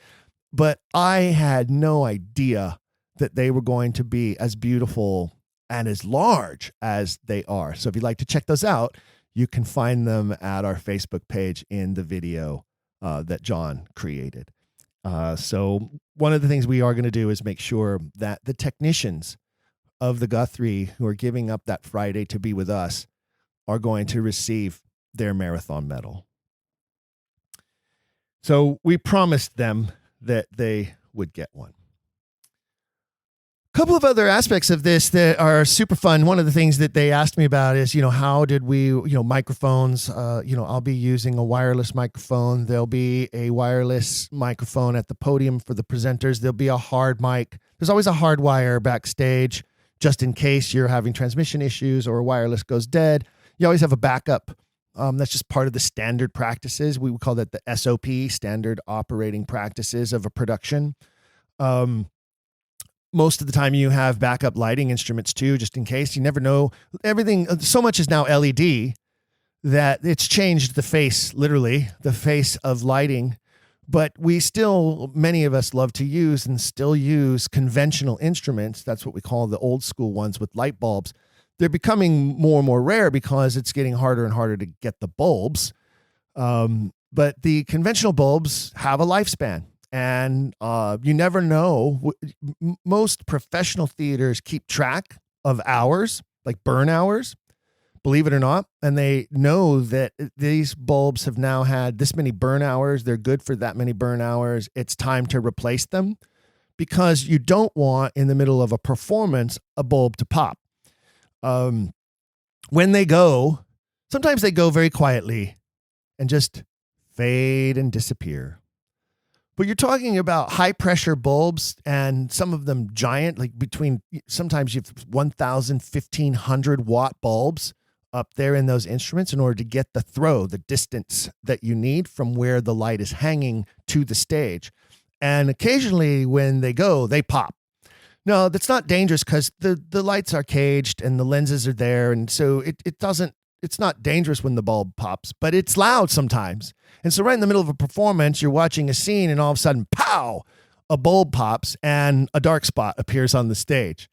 but I had no idea that they were going to be as beautiful and as large as they are. So if you'd like to check those out, you can find them at our Facebook page in the video that John created. So one of the things we are going to do is make sure that the technicians of the Guthrie who are giving up that Friday to be with us are going to receive their marathon medal. So we promised them that they would get one. A couple of other aspects of this that are super fun. One of the things that they asked me about is, how did we, microphones, I'll be using a wireless microphone. There'll be a wireless microphone at the podium for the presenters. There'll be a hard mic. There's always a hard wire backstage just in case you're having transmission issues or wireless goes dead. You always have a backup. That's just part of the standard practices. We would call that the SOP, standard operating practices of a production. Most of the time you have backup lighting instruments too, just in case. You never know. Everything, so much is now LED that it's changed the face, literally, the face of lighting. But we still, many of us love to use and still use conventional instruments. That's what we call the old school ones with light bulbs. They're becoming more and more rare because it's getting harder and harder to get the bulbs. But the conventional bulbs have a lifespan. And you never know. Most professional theaters keep track of hours, like burn hours, believe it or not. And they know that these bulbs have now had this many burn hours. They're good for that many burn hours. It's time to replace them because you don't want, in the middle of a performance, a bulb to pop. When they go, sometimes they go very quietly and just fade and disappear. But you're talking about high pressure bulbs and some of them giant, like sometimes you have 1,000, 1,500 watt bulbs up there in those instruments in order to get the distance that you need from where the light is hanging to the stage. And occasionally when they go, they pop. No, that's not dangerous because the lights are caged and the lenses are there. And so it's not dangerous when the bulb pops, but it's loud sometimes. And so right in the middle of a performance, you're watching a scene and all of a sudden, pow, a bulb pops and a dark spot appears on the stage.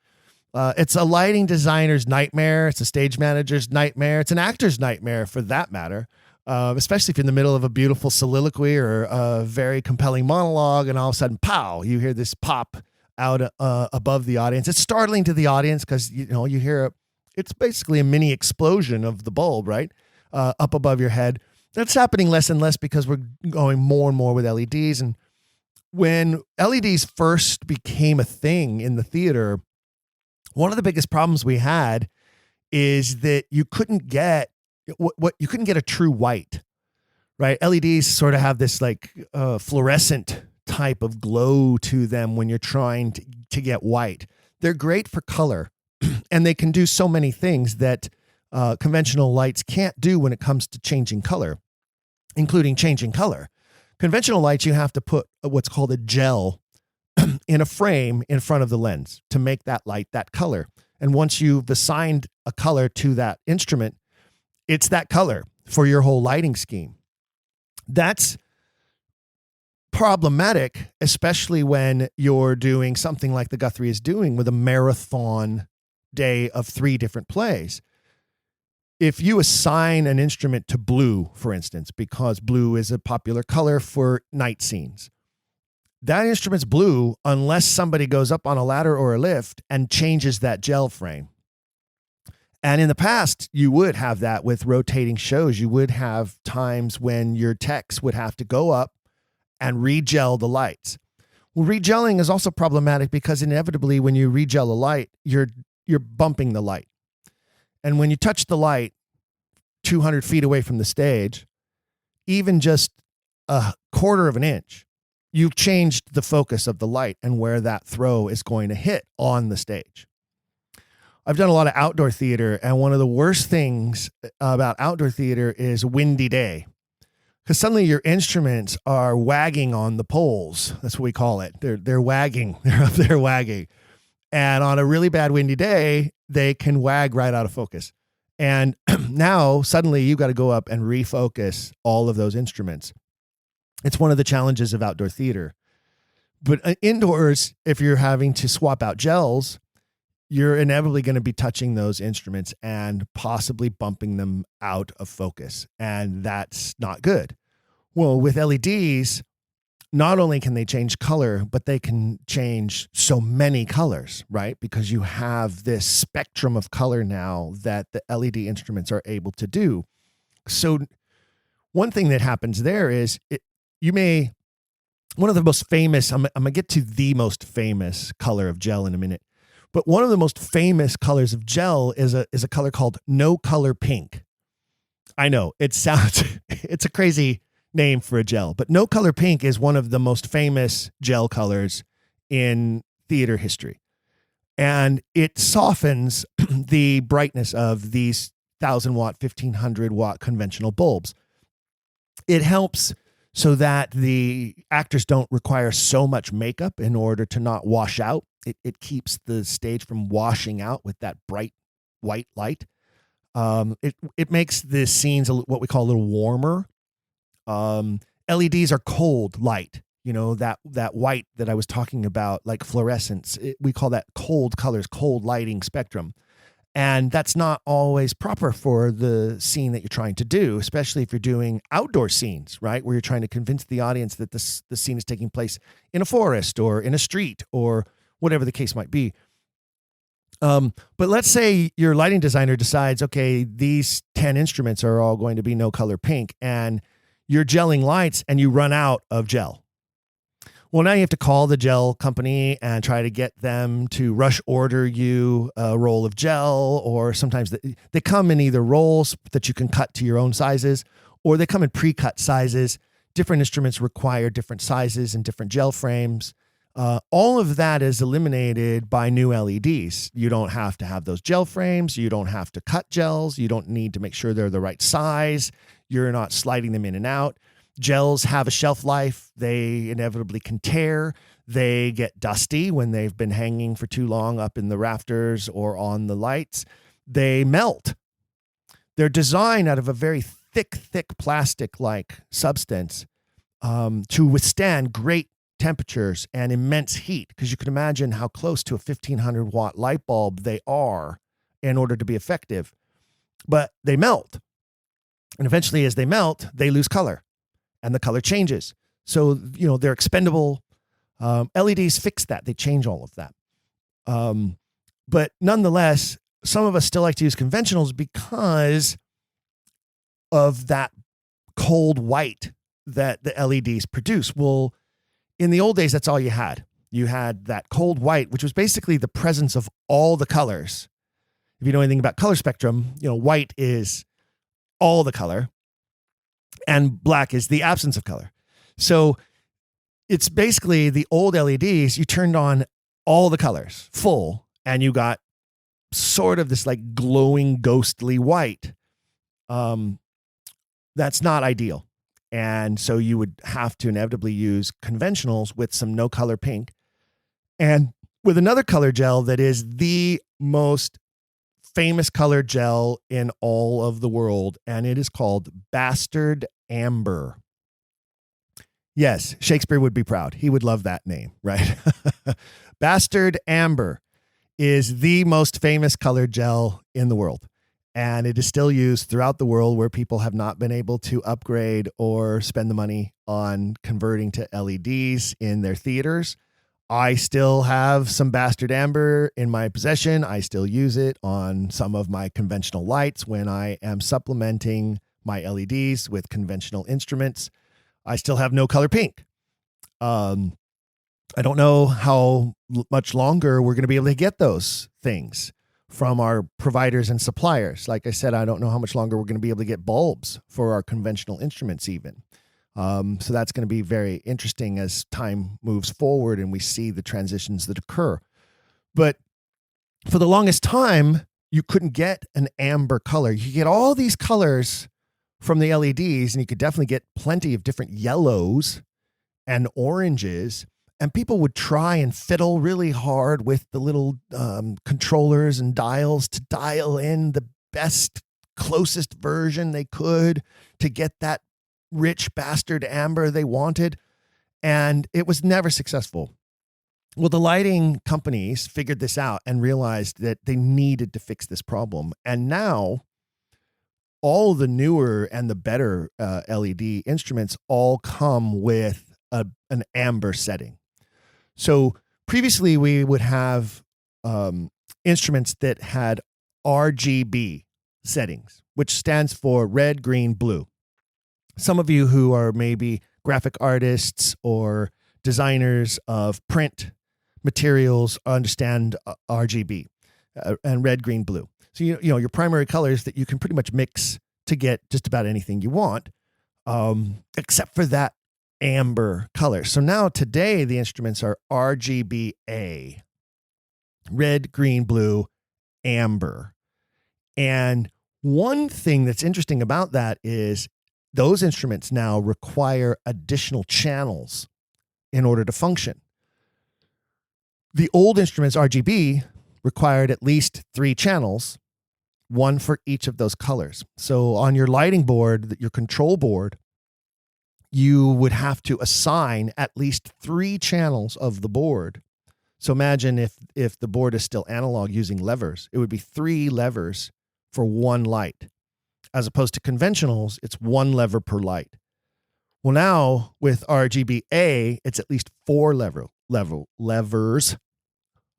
It's a lighting designer's nightmare. It's a stage manager's nightmare. It's an actor's nightmare for that matter, especially if you're in the middle of a beautiful soliloquy or a very compelling monologue and all of a sudden, pow, you hear this pop out above the audience. It's startling to the audience because, you hear it's basically a mini explosion of the bulb, right? Up above your head. That's happening less and less because we're going more and more with LEDs. And when LEDs first became a thing in the theater, one of the biggest problems we had is that you couldn't get you couldn't get a true white, right? LEDs sort of have this like fluorescent type of glow to them when you're trying to get white. They're great for color. And they can do so many things that conventional lights can't do when it comes to changing color, including changing color. Conventional lights, you have to put what's called a gel in a frame in front of the lens to make that light that color. And once you've assigned a color to that instrument, it's that color for your whole lighting scheme. That's problematic, especially when you're doing something like the Guthrie is doing with a marathon day of 3 different plays. If you assign an instrument to blue, for instance, because blue is a popular color for night scenes, that instrument's blue unless somebody goes up on a ladder or a lift and changes that gel frame. And in the past, you would have that with rotating shows. You would have times when your techs would have to go up and regel the lights. Well, regelling is also problematic because inevitably when you regel a light, you're bumping the light. And when you touch the light 200 feet away from the stage, even just a quarter of an inch, you've changed the focus of the light and where that throw is going to hit on the stage. I've done a lot of outdoor theater, and one of the worst things about outdoor theater is a windy day, because suddenly your instruments are wagging on the poles. That's what we call it. They're wagging. They're up there wagging. And on a really bad windy day, they can wag right out of focus. And now suddenly you got to go up and refocus all of those instruments. It's one of the challenges of outdoor theater. But indoors, if you're having to swap out gels, you're inevitably going to be touching those instruments and possibly bumping them out of focus. And that's not good. Well, with LEDs, not only can they change color, but they can change so many colors, right? Because you have this spectrum of color now that the LED instruments are able to do. So one thing that happens there is one of the most famous, I'm going to get to the most famous color of gel in a minute. But one of the most famous colors of gel is a color called no color pink. I know it's a crazy name for a gel, but no color pink is one of the most famous gel colors in theater history. And it softens the brightness of these 1,000 watt, 1,500 watt conventional bulbs. It helps so that the actors don't require so much makeup in order to not wash out. It keeps the stage from washing out with that bright white light. It makes the scenes what we call a little warmer. LEDs are cold light, that white that I was talking about, like fluorescence. We call that cold colors, cold lighting spectrum. And that's not always proper for the scene that you're trying to do, especially if you're doing outdoor scenes, right? Where you're trying to convince the audience that the scene is taking place in a forest or in a street or whatever the case might be. But let's say your lighting designer decides, okay, these 10 instruments are all going to be no color pink, and you're gelling lights and you run out of gel. Well, now you have to call the gel company and try to get them to rush order you a roll of gel, or sometimes they come in either rolls that you can cut to your own sizes, or they come in pre-cut sizes. Different instruments require different sizes and different gel frames. All of that is eliminated by new LEDs. You don't have to have those gel frames. You don't have to cut gels. You don't need to make sure they're the right size. You're not sliding them in and out. Gels have a shelf life. They inevitably can tear. They get dusty when they've been hanging for too long up in the rafters or on the lights. They melt. They're designed out of a very thick plastic-like substance to withstand great temperatures and immense heat, because you can imagine how close to a 1,500 watt light bulb they are in order to be effective. But they melt. And eventually, as they melt, they lose color. And the color changes. So, they're expendable. LEDs fix that. They change all of that. But nonetheless, some of us still like to use conventionals because of that cold white that the LEDs produce. Well, in the old days, that's all you had. You had that cold white, which was basically the presence of all the colors. If you know anything about color spectrum, white is all the color, and black is the absence of color. So it's basically the old LEDs, you turned on all the colors full, and you got sort of this like glowing, ghostly white. That's not ideal. And so you would have to inevitably use conventionals with some no color pink and with another color gel that is the most famous color gel in all of the world, and it is called Bastard Amber. Yes, Shakespeare would be proud. He would love that name, right? Bastard Amber is the most famous color gel in the world, and it is still used throughout the world where people have not been able to upgrade or spend the money on converting to LEDs in their theaters. I still have some bastard amber in my possession. I still use it on some of my conventional lights when I am supplementing my LEDs with conventional instruments. I still have no color pink. I don't know how much longer we're going to be able to get those things from our providers and suppliers. Like I said, I don't know how much longer we're going to be able to get bulbs for our conventional instruments even. So that's going to be very interesting as time moves forward and we see the transitions that occur. But for the longest time, you couldn't get an amber color. You could get all these colors from the LEDs, and you could definitely get plenty of different yellows and oranges. And people would try and fiddle really hard with the little controllers and dials to dial in the best, closest version they could to get that rich bastard amber they wanted. And it was never successful. Well, the lighting companies figured this out and realized that they needed to fix this problem. And now all the newer and the better LED instruments all come with an amber setting. So previously we would have instruments that had RGB settings, which stands for red, green, blue. Some of you who are maybe graphic artists or designers of print materials understand RGB and red, green, blue. So, you know, your primary colors that you can pretty much mix to get just about anything you want, except for that amber color. So now today the instruments are RGBA, red, green, blue, amber. And one thing that's interesting about that is those instruments now require additional channels in order to function. The old instruments, RGB, required at least 3 channels, one for each of those colors. So on your lighting board, your control board, you would have to assign at least 3 channels of the board. So imagine if the board is still analog using levers, it would be 3 levers for one light. As opposed to conventionals, it's 1 lever per light. Well, now with RGBA, it's at least 4 levers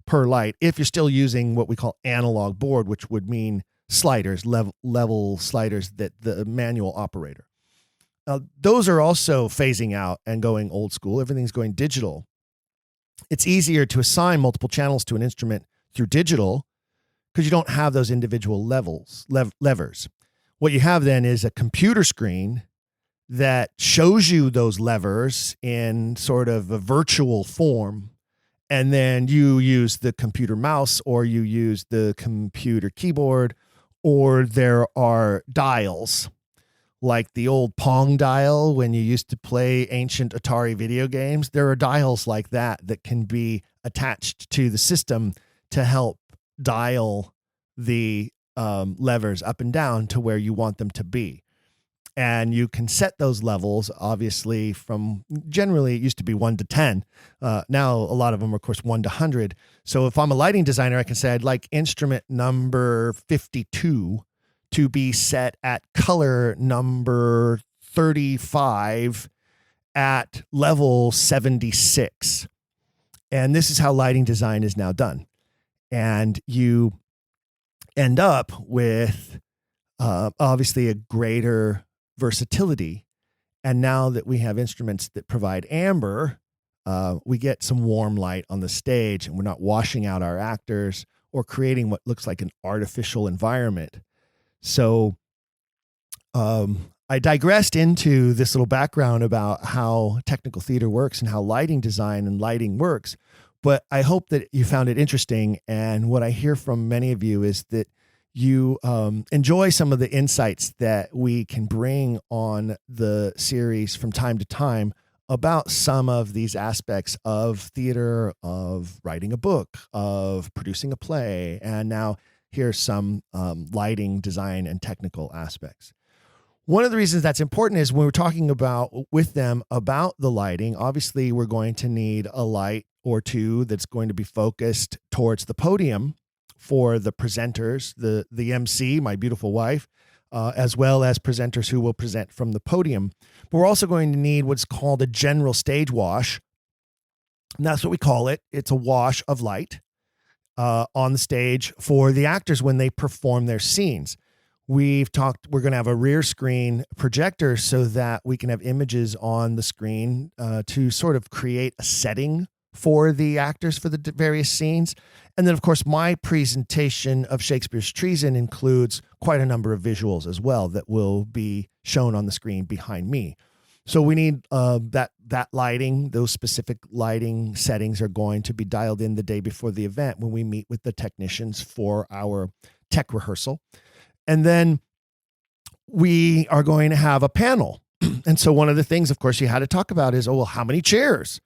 per light if you're still using what we call analog board, which would mean sliders, level sliders that the manual operator. Those are also phasing out and going old school. Everything's going digital. It's easier to assign multiple channels to an instrument through digital because you don't have those individual levers. What you have then is a computer screen that shows you those levers in sort of a virtual form. And then you use the computer mouse or you use the computer keyboard, or there are dials like the old Pong dial when you used to play ancient Atari video games. There are dials like that can be attached to the system to help dial the levers up and down to where you want them to be. And you can set those levels, obviously, from generally it used to be 1 to 10. Now, a lot of them are, of course, 1 to 100. So if I'm a lighting designer, I can say I'd like instrument number 52 to be set at color number 35 at level 76. And this is how lighting design is now done. And you end up with obviously a greater versatility. And now that we have instruments that provide amber, we get some warm light on the stage, and we're not washing out our actors or creating what looks like an artificial environment. So I digressed into this little background about how technical theater works and how lighting design and lighting works. But I hope that you found it interesting. And what I hear from many of you is that you enjoy some of the insights that we can bring on the series from time to time about some of these aspects of theater, of writing a book, of producing a play, and now here's some lighting design and technical aspects. One of the reasons that's important is when we're talking about with them about the lighting, obviously we're going to need a light or two that's going to be focused towards the podium for the presenters, the MC, my beautiful wife, as well as presenters who will present from the podium. But we're also going to need what's called a general stage wash, And that's what we call it. It's a wash of light on the stage for the actors when they perform their scenes. We're going to have a rear screen projector so that we can have images on the screen to sort of create a setting for the actors for the various scenes. And then, of course, my presentation of Shakespeare's Treason includes quite a number of visuals as well that will be shown on the screen behind me. So we need that lighting. Those specific lighting settings are going to be dialed in the day before the event when we meet with the technicians for our tech rehearsal. And then we are going to have a panel. And so one of the things, of course, you had to talk about is, how many chairs?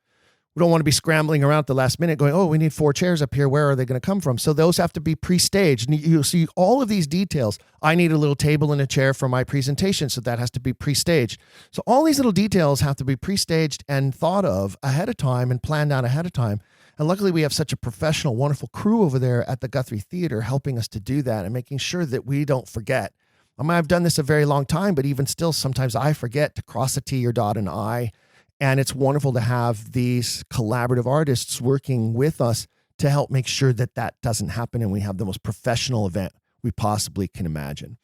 We don't want to be scrambling around at the last minute going, we need 4 chairs up here. Where are they going to come from? So those have to be pre-staged. And you'll see all of these details. I need a little table and a chair for my presentation, so that has to be pre-staged. So all these little details have to be pre-staged and thought of ahead of time and planned out ahead of time. And luckily, we have such a professional, wonderful crew over there at the Guthrie Theater helping us to do that and making sure that we don't forget. I've done this a very long time, but even still, sometimes I forget to cross a T or dot an I. And it's wonderful to have these collaborative artists working with us to help make sure that that doesn't happen and we have the most professional event we possibly can imagine.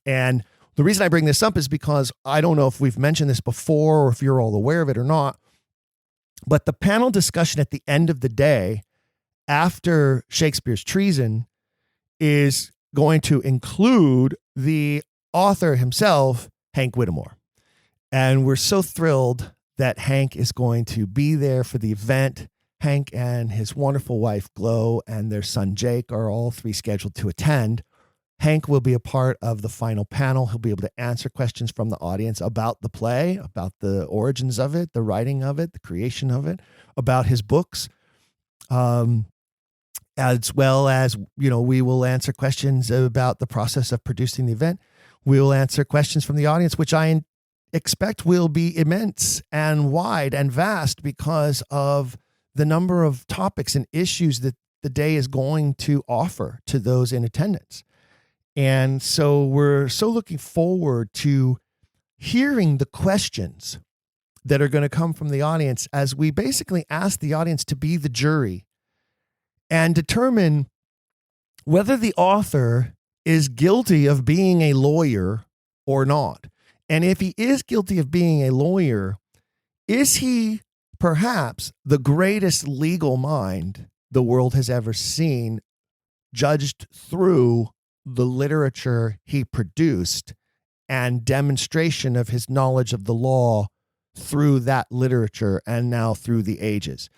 And the reason I bring this up is because I don't know if we've mentioned this before or if you're all aware of it or not, but the panel discussion at the end of the day after Shakespeare's Treason is going to include the author himself, Henke Whittemore. And we're so thrilled that Henke is going to be there for the event. Henke and his wonderful wife, Glo, and their son, Jake, are all 3 scheduled to attend. Henke will be a part of the final panel. He'll be able to answer questions from the audience about the play, about the origins of it, the writing of it, the creation of it, about his books, as well as, we will answer questions about the process of producing the event. We will answer questions from the audience, which I expect will be immense and wide and vast because of the number of topics and issues that the day is going to offer to those in attendance. And so we're so looking forward to hearing the questions that are going to come from the audience as we basically ask the audience to be the jury and determine whether the author is guilty of being a lawyer or not. And if he is guilty of being a lawyer, is he perhaps the greatest legal mind the world has ever seen, judged through the literature he produced and demonstration of his knowledge of the law through that literature and now through the ages?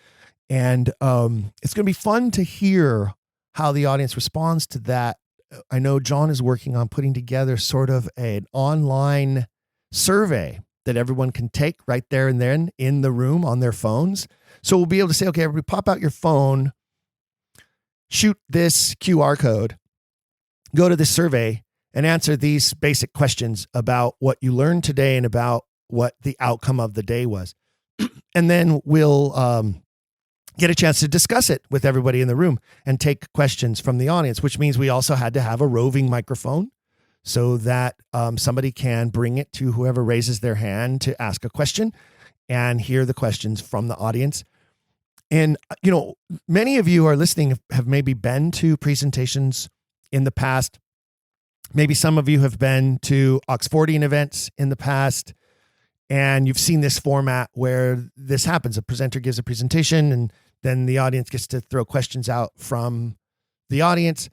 And it's going to be fun to hear how the audience responds to that. I know John is working on putting together sort of an online survey that everyone can take right there and then in the room on their phones. So we'll be able to say, okay, everybody pop out your phone, shoot this QR code, go to this survey and answer these basic questions about what you learned today and about what the outcome of the day was. And then we'll get a chance to discuss it with everybody in the room and take questions from the audience, which means we also had to have a roving microphone so that somebody can bring it to whoever raises their hand to ask a question and hear the questions from the audience. And, many of you are listening have maybe been to presentations in the past. Maybe some of you have been to Oxfordian events in the past, and you've seen this format where this happens. A presenter gives a presentation, and then the audience gets to throw questions out from the audience.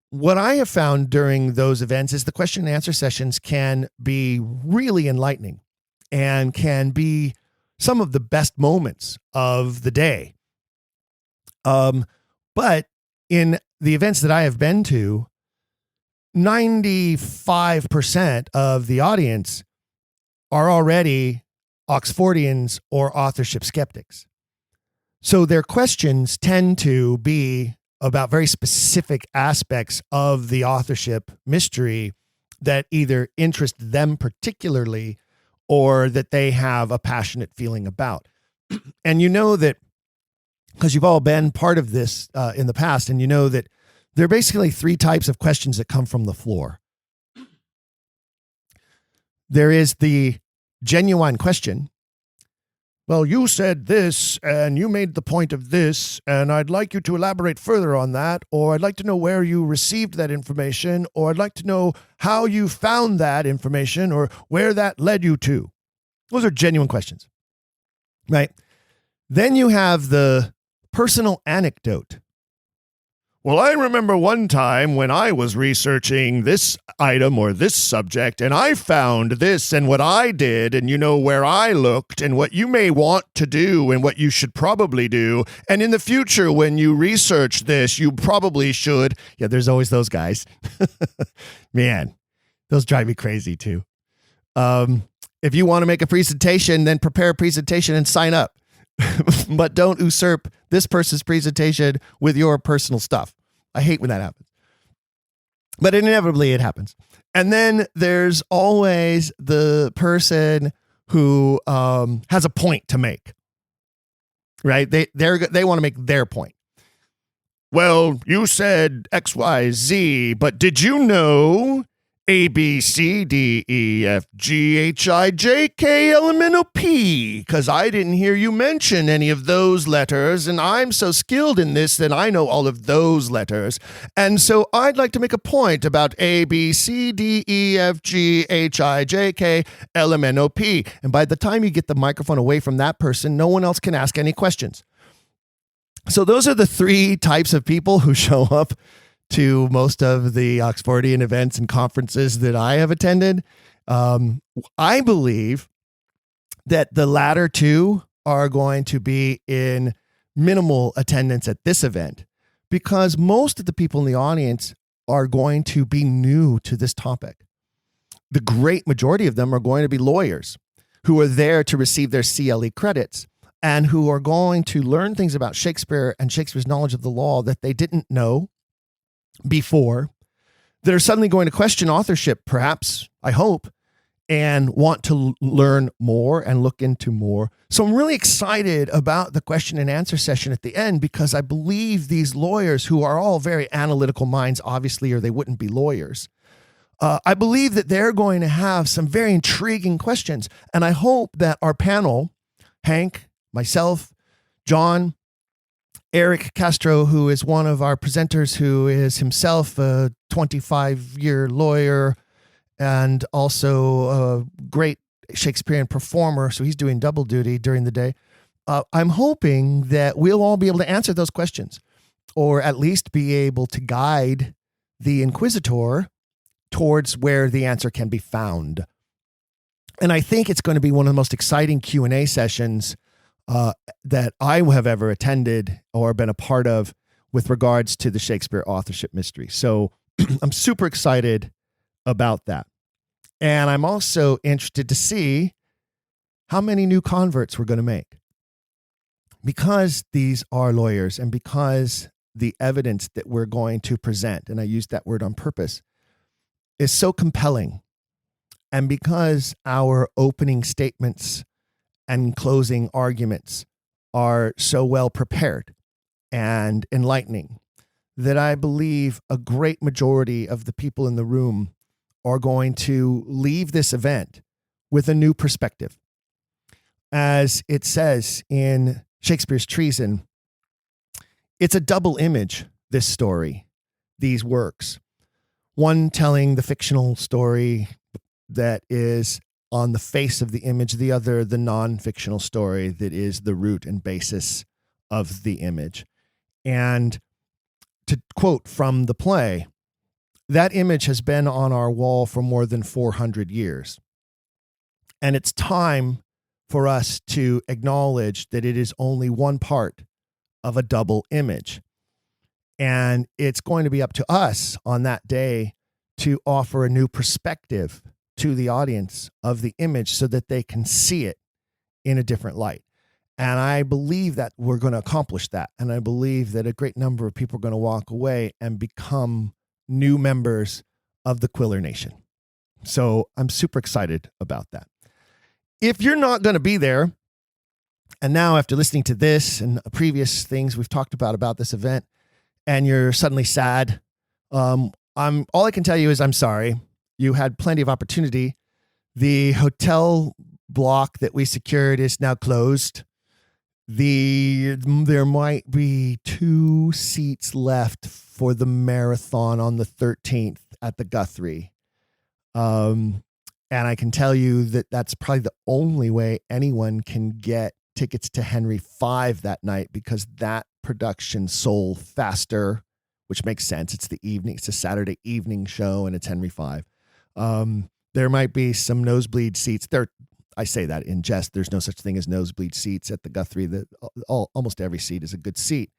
What I have found during those events is the question and answer sessions can be really enlightening and can be some of the best moments of the day. But in the events that I have been to, 95% of the audience are already Oxfordians or authorship skeptics. So their questions tend to be about very specific aspects of the authorship mystery that either interest them particularly or that they have a passionate feeling about. And that because you've all been part of this in the past, and that there are basically 3 types of questions that come from the floor. There is the genuine question, well, you said this, and you made the point of this, and I'd like you to elaborate further on that, or I'd like to know where you received that information, or I'd like to know how you found that information, or where that led you to. Those are genuine questions, right? Then you have the personal anecdote. Well, I remember one time when I was researching this item or this subject, and I found this and what I did, and you know where I looked, and what you may want to do, and what you should probably do. And in the future, when you research this, you probably should. Yeah, there's always those guys. Man, those drive me crazy too. If you want to make a presentation, then prepare a presentation and sign up. But don't usurp this person's presentation with your personal stuff. I hate when that happens. But inevitably it happens. And then there's always the person who has a point to make. Right? They want to make their point. Well, you said X, Y, Z, but did you know A, B, C, D, E, F, G, H, I, J, K, L, M, N, O, P, because I didn't hear you mention any of those letters, and I'm so skilled in this that I know all of those letters. And so I'd like to make a point about A, B, C, D, E, F, G, H, I, J, K, L, M, N, O, P. And by the time you get the microphone away from that person, no one else can ask any questions. So those are the three types of people who show up to most of the Oxfordian events and conferences that I have attended. I believe that the latter two are going to be in minimal attendance at this event because most of the people in the audience are going to be new to this topic. The great majority of them are going to be lawyers who are there to receive their CLE credits and who are going to learn things about Shakespeare and Shakespeare's knowledge of the law that they didn't know before, that are suddenly going to question authorship, perhaps, I hope, and want to learn more and look into more. So I'm really excited about the question and answer session at the end because I believe these lawyers, who are all very analytical minds, obviously, or they wouldn't be lawyers, I believe that they're going to have some very intriguing questions. And I hope that our panel, Hank, myself, John, Eric Castro, who is one of our presenters, who is himself a 25-year lawyer and also a great Shakespearean performer, so he's doing double duty during the day. I'm hoping that we'll all be able to answer those questions, or at least be able to guide the inquisitor towards where the answer can be found. And I think it's going to be one of the most exciting Q&A sessions that I have ever attended or been a part of with regards to the Shakespeare authorship mystery. So I'm super excited about that. And I'm also interested to see how many new converts we're going to make. Because these are lawyers and because the evidence that we're going to present, and I use that word on purpose, is so compelling. And because our opening statements and closing arguments are so well prepared and enlightening, that I believe a great majority of the people in the room are going to leave this event with a new perspective. As it says in Shakespeare's Treason, it's a double image, this story, these works. One telling the fictional story that is on the face of the image, the other, the non-fictional story that is the root and basis of the image. And to quote from the play, that image has been on our wall for more than 400 years. And it's time for us to acknowledge that it is only one part of a double image. And it's going to be up to us on that day to offer a new perspective to the audience of the image so that they can see it in a different light. And I believe that we're going to accomplish that. And I believe that a great number of people are going to walk away and become new members of the Quiller Nation. So I'm super excited about that. If you're not going to be there, and now after listening to this and previous things we've talked about this event, and you're suddenly sad, all I can tell you is I'm sorry. You had plenty of opportunity. The hotel block that we secured is now closed. There might be 2 seats left for the marathon on the 13th at the Guthrie. And I can tell you that that's probably the only way anyone can get tickets to Henry V that night, because that production sold faster, which makes sense. It's the evening. It's a Saturday evening show, and it's Henry V. There might be some nosebleed seats there. I say that in jest. There's no such thing as nosebleed seats at the Guthrie. Almost every seat is a good seat.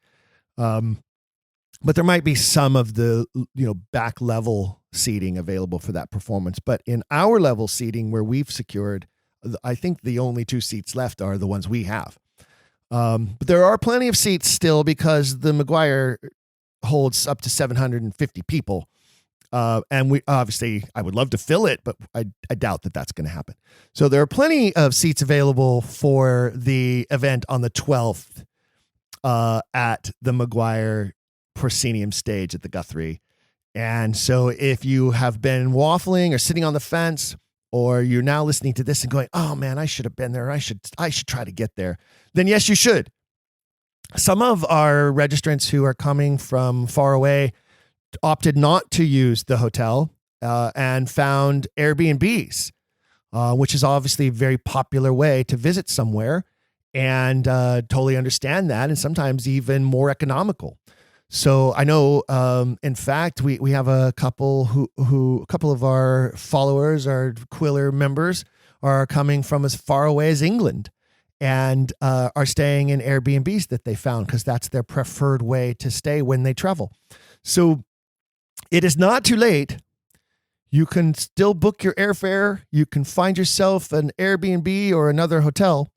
But there might be some of the back level seating available for that performance. But in our level seating where we've secured, I think the only 2 seats left are the ones we have. But there are plenty of seats still, because the McGuire holds up to 750 people. And we obviously, I would love to fill it, but I doubt that that's going to happen. So there are plenty of seats available for the event on the 12th at the McGuire proscenium stage at the Guthrie. And so if you have been waffling or sitting on the fence, or you're now listening to this and going, oh man, I should have been there. I should try to get there. Then yes, you should. Some of our registrants who are coming from far away opted not to use the hotel and found Airbnbs, which is obviously a very popular way to visit somewhere, and totally understand that, and sometimes even more economical. So I know, in fact, we have a couple a couple of our followers, our Quiller members, are coming from as far away as England, and are staying in Airbnbs that they found, because that's their preferred way to stay when they travel. So it is not too late. You can still book your airfare. You can find yourself an Airbnb or another hotel,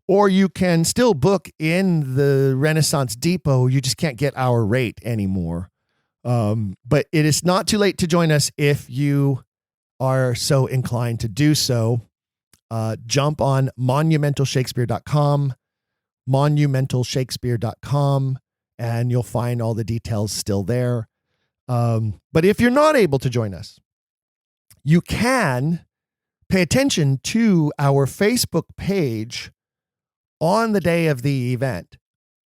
or you can still book in the Renaissance Depot. You just can't get our rate anymore. But it is not too late to join us if you are so inclined to do so. Jump on monumentalshakespeare.com, monumentalshakespeare.com, and you'll find all the details still there. But if you're not able to join us, you can pay attention to our Facebook page on the day of the event,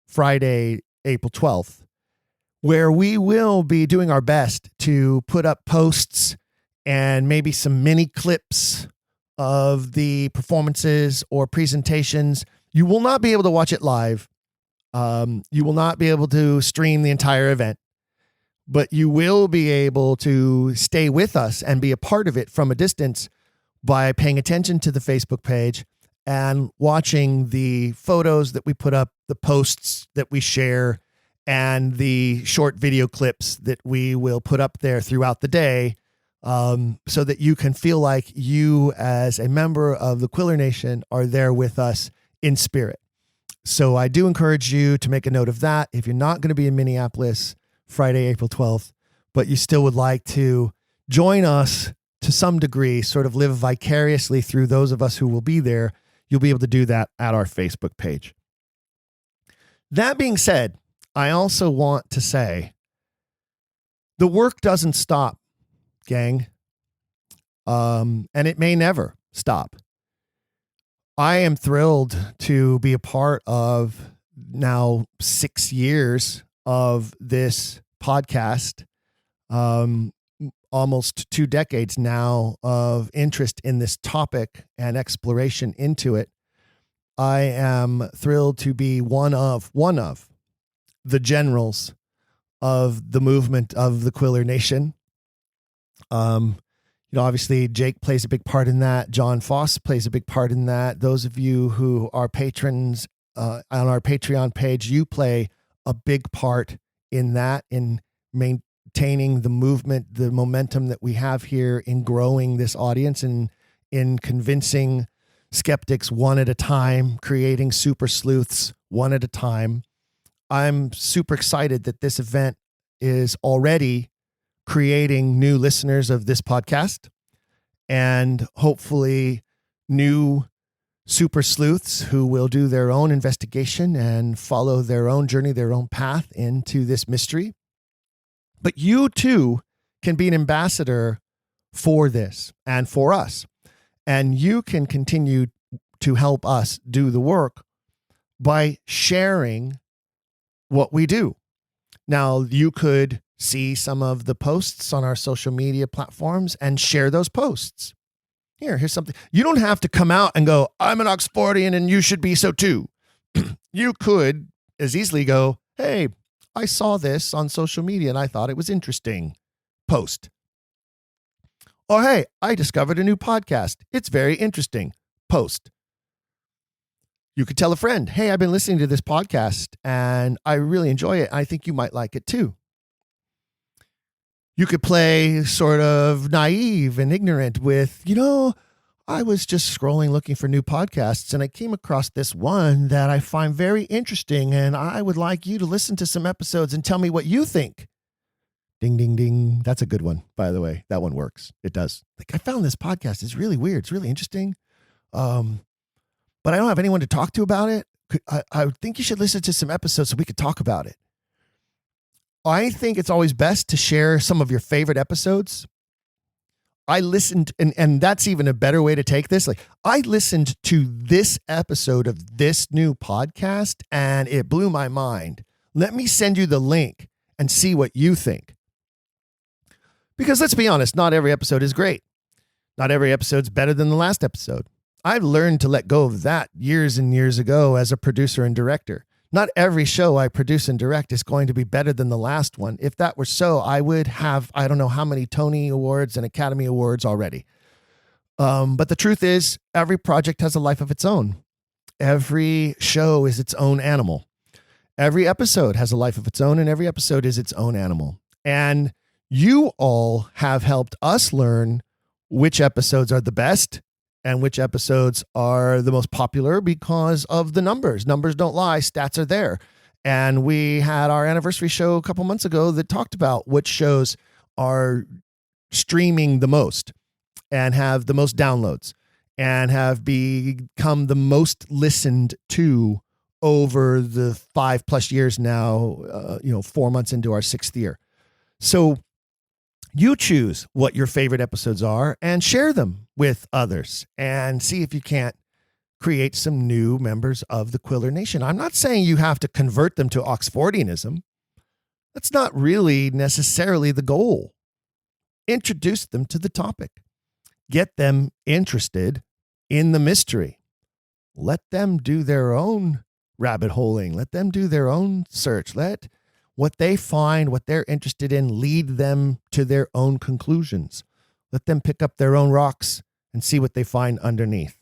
Friday, April 12th, where we will be doing our best to put up posts and maybe some mini clips of the performances or presentations. You will not be able to watch it live. You will not be able to stream the entire event, but you will be able to stay with us and be a part of it from a distance by paying attention to the Facebook page and watching the photos that we put up, the posts that we share, and the short video clips that we will put up there throughout the day, so that you can feel like you, as a member of the Quiller Nation, are there with us in spirit. So I do encourage you to make a note of that. If you're not going to be in Minneapolis Friday, April 12th, but you still would like to join us to some degree, sort of live vicariously through those of us who will be there, you'll be able to do that at our Facebook page. That being said, I also want to say the work doesn't stop, gang. And it may never stop. I am thrilled to be a part of now 6 years of this podcast, almost 2 decades now of interest in this topic and exploration into it. I am thrilled to be one of the generals of the movement of the Quiller Nation. Obviously Jake plays a big part in that. John Foss plays a big part in that. Those of you who are patrons on our Patreon page, you play a big part in that, in maintaining the movement, the momentum that we have here, in growing this audience, and in convincing skeptics one at a time, creating super sleuths one at a time. I'm super excited that this event is already creating new listeners of this podcast, and hopefully new super sleuths who will do their own investigation and follow their own journey, their own path into this mystery. But you too can be an ambassador for this and for us. And you can continue to help us do the work by sharing what we do. Now, you could see some of the posts on our social media platforms and share those posts. Here's something. You don't have to come out and go, I'm an Oxfordian and you should be so too. You could as easily go, hey, I saw this on social media and I thought it was interesting. Post. Or, hey, I discovered a new podcast. It's very interesting. Post. You could tell a friend, hey, I've been listening to this podcast and I really enjoy it. I think you might like it too. You could play sort of naive and ignorant with, I was just scrolling looking for new podcasts and I came across this one that I find very interesting and I would like you to listen to some episodes and tell me what you think. Ding, ding, ding. That's a good one, by the way. That one works. It does. Like, I found this podcast. It's really weird. It's really interesting. But I don't have anyone to talk to about it. I think you should listen to some episodes so we could talk about it. I think it's always best to share some of your favorite episodes. I listened, and that's even a better way to take this. Like, I listened to this episode of this new podcast and it blew my mind. Let me send you the link and see what you think. Because let's be honest, not every episode is great. Not every episode's better than the last episode. I've learned to let go of that years and years ago as a producer and director. Not every show I produce and direct is going to be better than the last one. If that were so, I would have, I don't know how many Tony Awards and Academy Awards already. But the truth is, every project has a life of its own. Every show is its own animal. Every episode has a life of its own, and every episode is its own animal. And you all have helped us learn which episodes are the best and which episodes are the most popular because of the numbers. Numbers don't lie. Stats are there. And we had our anniversary show a couple months ago that talked about which shows are streaming the most and have the most downloads and have become the most listened to over the 5+ years now, 4 months into our 6th year. So you choose what your favorite episodes are and share them with others and see if you can't create some new members of the Quiller Nation. I'm not saying you have to convert them to Oxfordianism. That's not really necessarily the goal. Introduce them to the topic. Get them interested in the mystery. Let them do their own rabbit holing. Let them do their own search. Let what they find, what they're interested in, lead them to their own conclusions. Let them pick up their own rocks and see what they find underneath.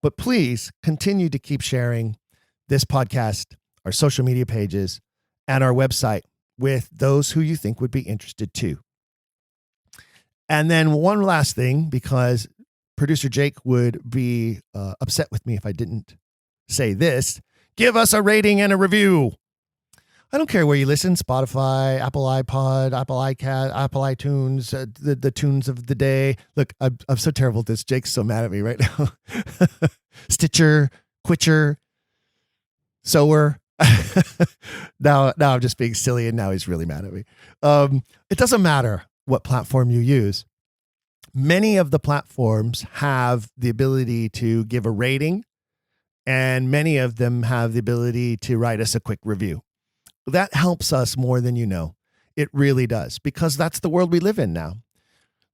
But please continue to keep sharing this podcast, our social media pages, and our website with those who you think would be interested too. And then one last thing, because producer Jake would be upset with me if I didn't say this. Give us a rating and a review. I don't care where you listen, Spotify, Apple iPod, Apple iCat, Apple iTunes, the tunes of the day. Look, I'm so terrible at this. Jake's so mad at me right now. Stitcher, Quitcher, Sower. Now I'm just being silly and now he's really mad at me. It doesn't matter what platform you use. Many of the platforms have the ability to give a rating, and many of them have the ability to write us a quick review. That helps us more than you know. It really does, because that's the world we live in now.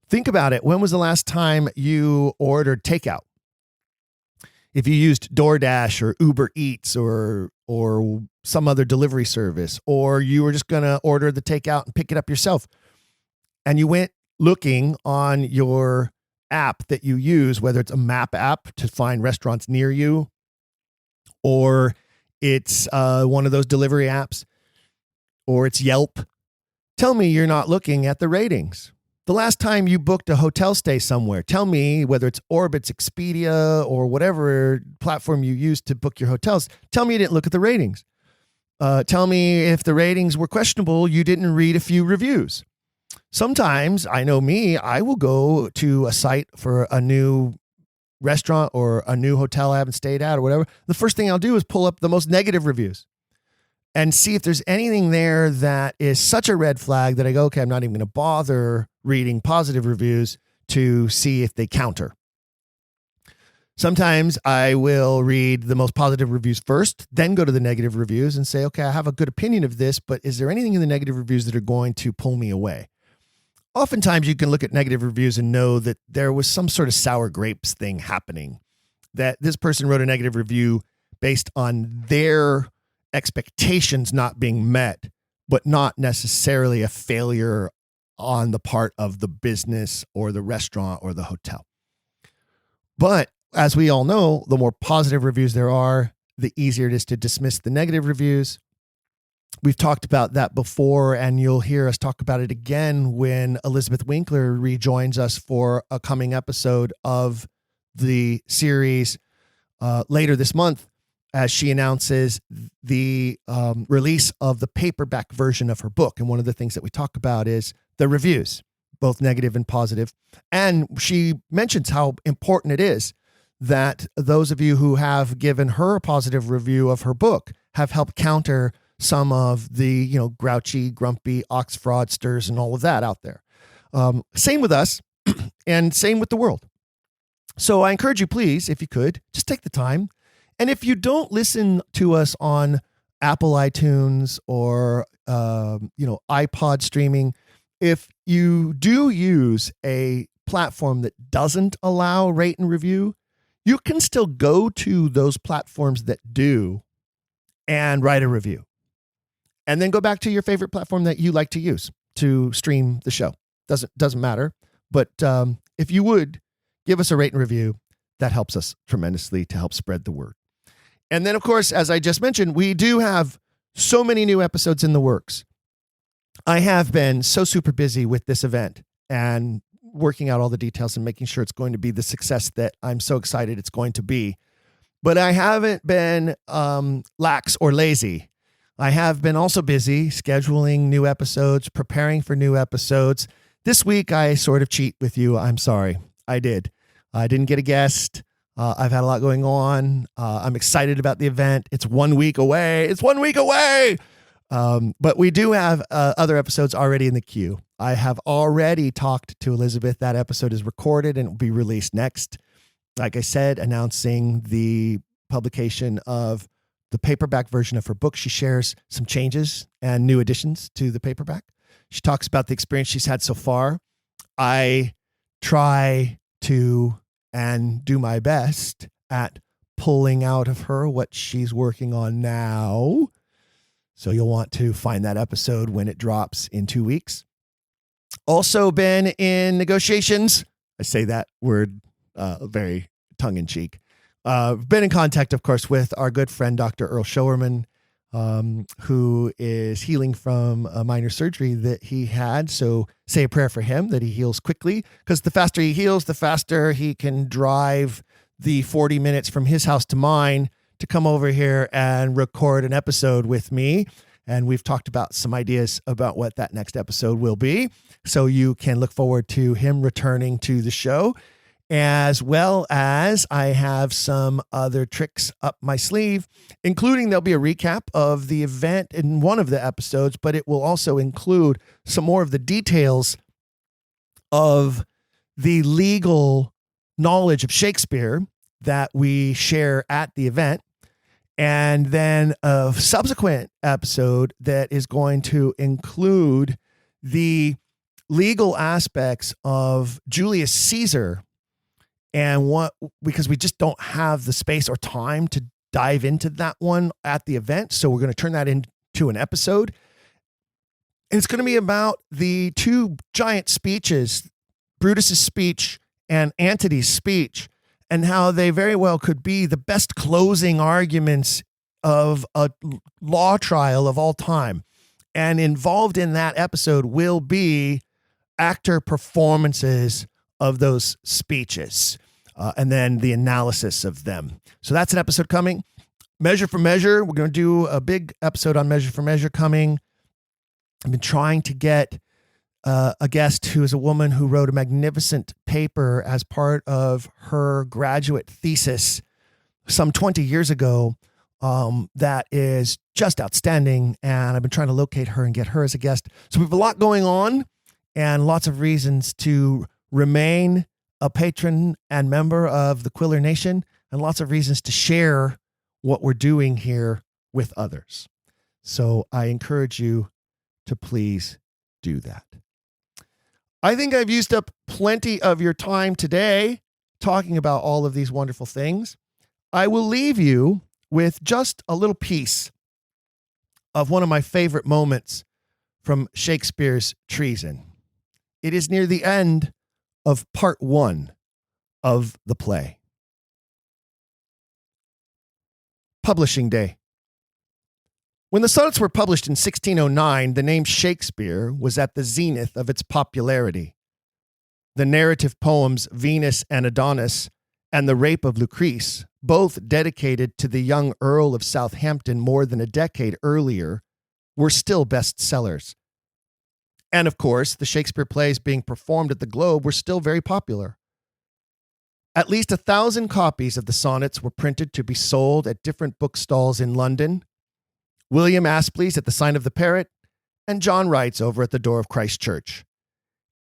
Think about it. When was the last time you ordered takeout? If you used DoorDash or Uber Eats or some other delivery service, or you were just going to order the takeout and pick it up yourself, and you went looking on your app that you use, whether it's a map app to find restaurants near you, or it's one of those delivery apps, or it's Yelp. Tell me you're not looking at the ratings. The last time you booked a hotel stay somewhere, tell me, whether it's Orbitz, Expedia, or whatever platform you use to book your hotels, tell me you didn't look at the ratings. Tell me if the ratings were questionable, you didn't read a few reviews. Sometimes, I know me, I will go to a site for a new restaurant or a new hotel I haven't stayed at or whatever. The first thing I'll do is pull up the most negative reviews and see if there's anything there that is such a red flag that I go, okay, I'm not even going to bother reading positive reviews to see if they counter. Sometimes I will read the most positive reviews first, then go to the negative reviews and say, okay, I have a good opinion of this, but is there anything in the negative reviews that are going to pull me away? Oftentimes you can look at negative reviews and know that there was some sort of sour grapes thing happening, that this person wrote a negative review based on their expectations not being met, but not necessarily a failure on the part of the business or the restaurant or the hotel. But as we all know, the more positive reviews there are, the easier it is to dismiss the negative reviews. We've talked about that before, and you'll hear us talk about it again when Elizabeth Winkler rejoins us for a coming episode of the series later this month, as she announces the release of the paperback version of her book. And one of the things that we talk about is the reviews, both negative and positive. And she mentions how important it is that those of you who have given her a positive review of her book have helped counter some of the, grouchy, grumpy ox fraudsters and all of that out there. Same with us and same with the world. So I encourage you, please, if you could, just take the time. And if you don't listen to us on Apple iTunes or, iPod streaming, if you do use a platform that doesn't allow rate and review, you can still go to those platforms that do and write a review. And then go back to your favorite platform that you like to use to stream the show. Doesn't matter. But if you would give us a rate and review, that helps us tremendously to help spread the word. And then, of course, as I just mentioned, we do have so many new episodes in the works. I have been so super busy with this event and working out all the details and making sure it's going to be the success that I'm so excited it's going to be. But I haven't been lax or lazy. I have been also busy scheduling new episodes, preparing for new episodes. This week, I sort of cheat with you. I'm sorry. I did. I didn't get a guest. I've had a lot going on. I'm excited about the event. It's 1 week away. But we do have other episodes already in the queue. I have already talked to Elizabeth. That episode is recorded and will be released next. Like I said, announcing the publication of the paperback version of her book. She shares some changes and new additions to the paperback. She talks about the experience she's had so far. I try to and do my best at pulling out of her what she's working on now. So you'll want to find that episode when it drops in 2 weeks. Also been in negotiations. I say that word very tongue-in-cheek. Been in contact, of course, with our good friend, Dr. Earl Showerman, who is healing from a minor surgery that he had. So say a prayer for him that he heals quickly, because the faster he heals, the faster he can drive the 40 minutes from his house to mine to come over here and record an episode with me. And we've talked about some ideas about what that next episode will be. So you can look forward to him returning to the show, as well as I have some other tricks up my sleeve, including there'll be a recap of the event in one of the episodes, but it will also include some more of the details of the legal knowledge of Shakespeare that we share at the event. And then a subsequent episode that is going to include the legal aspects of Julius Caesar, and because we just don't have the space or time to dive into that one at the event. So we're going to turn that into an episode. And it's going to be about the two giant speeches, Brutus's speech and Antony's speech, and how they very well could be the best closing arguments of a law trial of all time. And involved in that episode will be actor performances of those speeches, and then the analysis of them. So that's an episode coming. Measure for Measure. We're going to do a big episode on Measure for Measure coming. I've been trying to get a guest who is a woman who wrote a magnificent paper as part of her graduate thesis some 20 years ago that is just outstanding. And I've been trying to locate her and get her as a guest. So we have a lot going on and lots of reasons to remain a patron and member of the Quiller Nation, and lots of reasons to share what we're doing here with others. So I encourage you to please do that. I think I've used up plenty of your time today talking about all of these wonderful things. I will leave you with just a little piece of one of my favorite moments from Shakespeare's Treason. It is near the end of part 1 of the play. Publishing day. When the sonnets were published in 1609, the name Shakespeare was at the zenith of its popularity. The narrative poems Venus and Adonis and The Rape of Lucrece, both dedicated to the young Earl of Southampton more than a decade earlier, were still bestsellers. And of course, the Shakespeare plays being performed at the Globe were still very popular. At least 1,000 copies of the sonnets were printed to be sold at different bookstalls in London. William Astley's at the Sign of the Parrot, and John Wright's over at the door of Christ Church.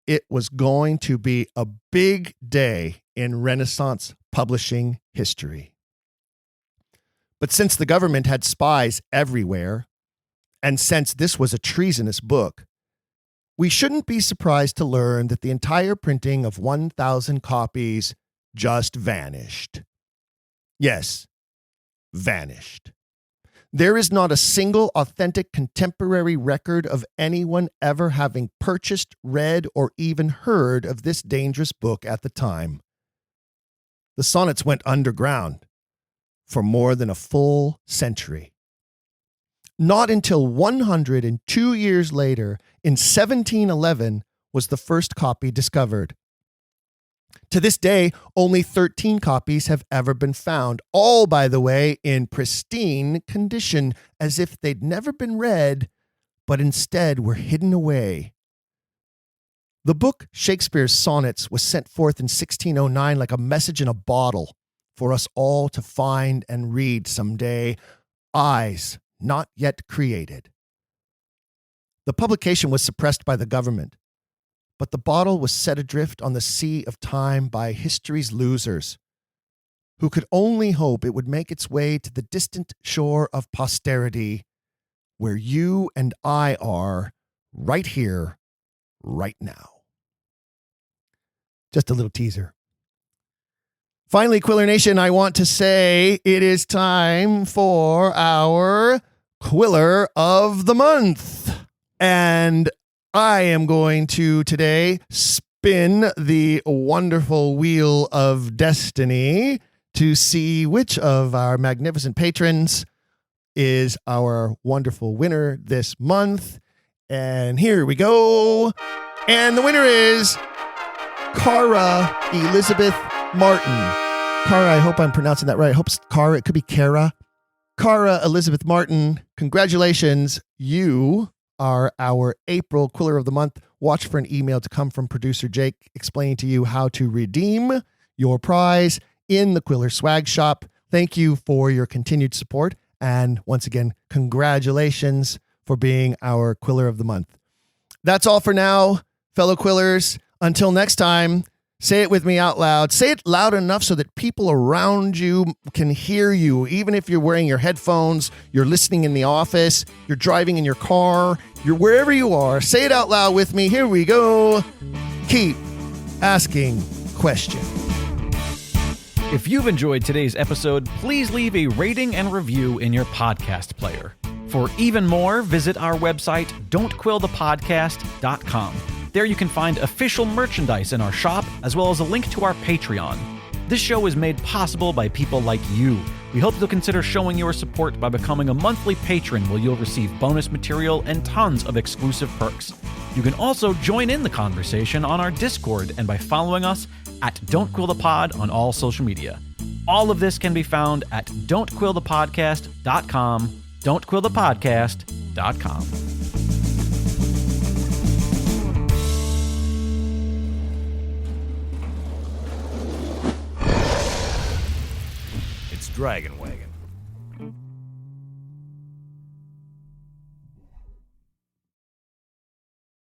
It was going to be a big day in Renaissance publishing history. But since the government had spies everywhere, and since this was a treasonous book, we shouldn't be surprised to learn that the entire printing of 1,000 copies just vanished. Yes, vanished. There is not a single authentic contemporary record of anyone ever having purchased, read, or even heard of this dangerous book at the time. The sonnets went underground for more than a full century. Not until 102 years later, in 1711, was the first copy discovered. To this day, only 13 copies have ever been found, all, by the way, in pristine condition, as if they'd never been read, but instead were hidden away. The book Shakespeare's Sonnets was sent forth in 1609 like a message in a bottle for us all to find and read someday, eyes not yet created. The publication was suppressed by the government, but the bottle was set adrift on the sea of time by history's losers, who could only hope it would make its way to the distant shore of posterity, where you and I are, right here, right now. Just a little teaser. Finally, Quiller Nation, I want to say it is time for our Quiller of the Month. And I am going to today spin the wonderful wheel of destiny to see which of our magnificent patrons is our wonderful winner this month. And here we go. And the winner is Cara Elizabeth Martin. Cara, I hope I'm pronouncing that right. I hope it's Cara. It could be Cara. Cara Elizabeth Martin, congratulations. You are our April Quiller of the Month. Watch for an email to come from producer Jake explaining to you how to redeem your prize in the Quiller Swag Shop. Thank you for your continued support. And once again, congratulations for being our Quiller of the Month. That's all for now, fellow Quillers. Until next time, say it with me out loud. Say it loud enough so that people around you can hear you. Even if you're wearing your headphones, you're listening in the office, you're driving in your car, you're wherever you are. Say it out loud with me. Here we go. Keep asking questions. If you've enjoyed today's episode, please leave a rating and review in your podcast player. For even more, visit our website, don'tquillthepodcast.com. There you can find official merchandise in our shop, as well as a link to our Patreon. This show is made possible by people like you. We hope you'll consider showing your support by becoming a monthly patron, where you'll receive bonus material and tons of exclusive perks. You can also join in the conversation on our Discord and by following us at Don't Quill the Pod on all social media. All of this can be found at don'tquillthepodcast.com, don'tquillthepodcast.com. Dragon Wagon.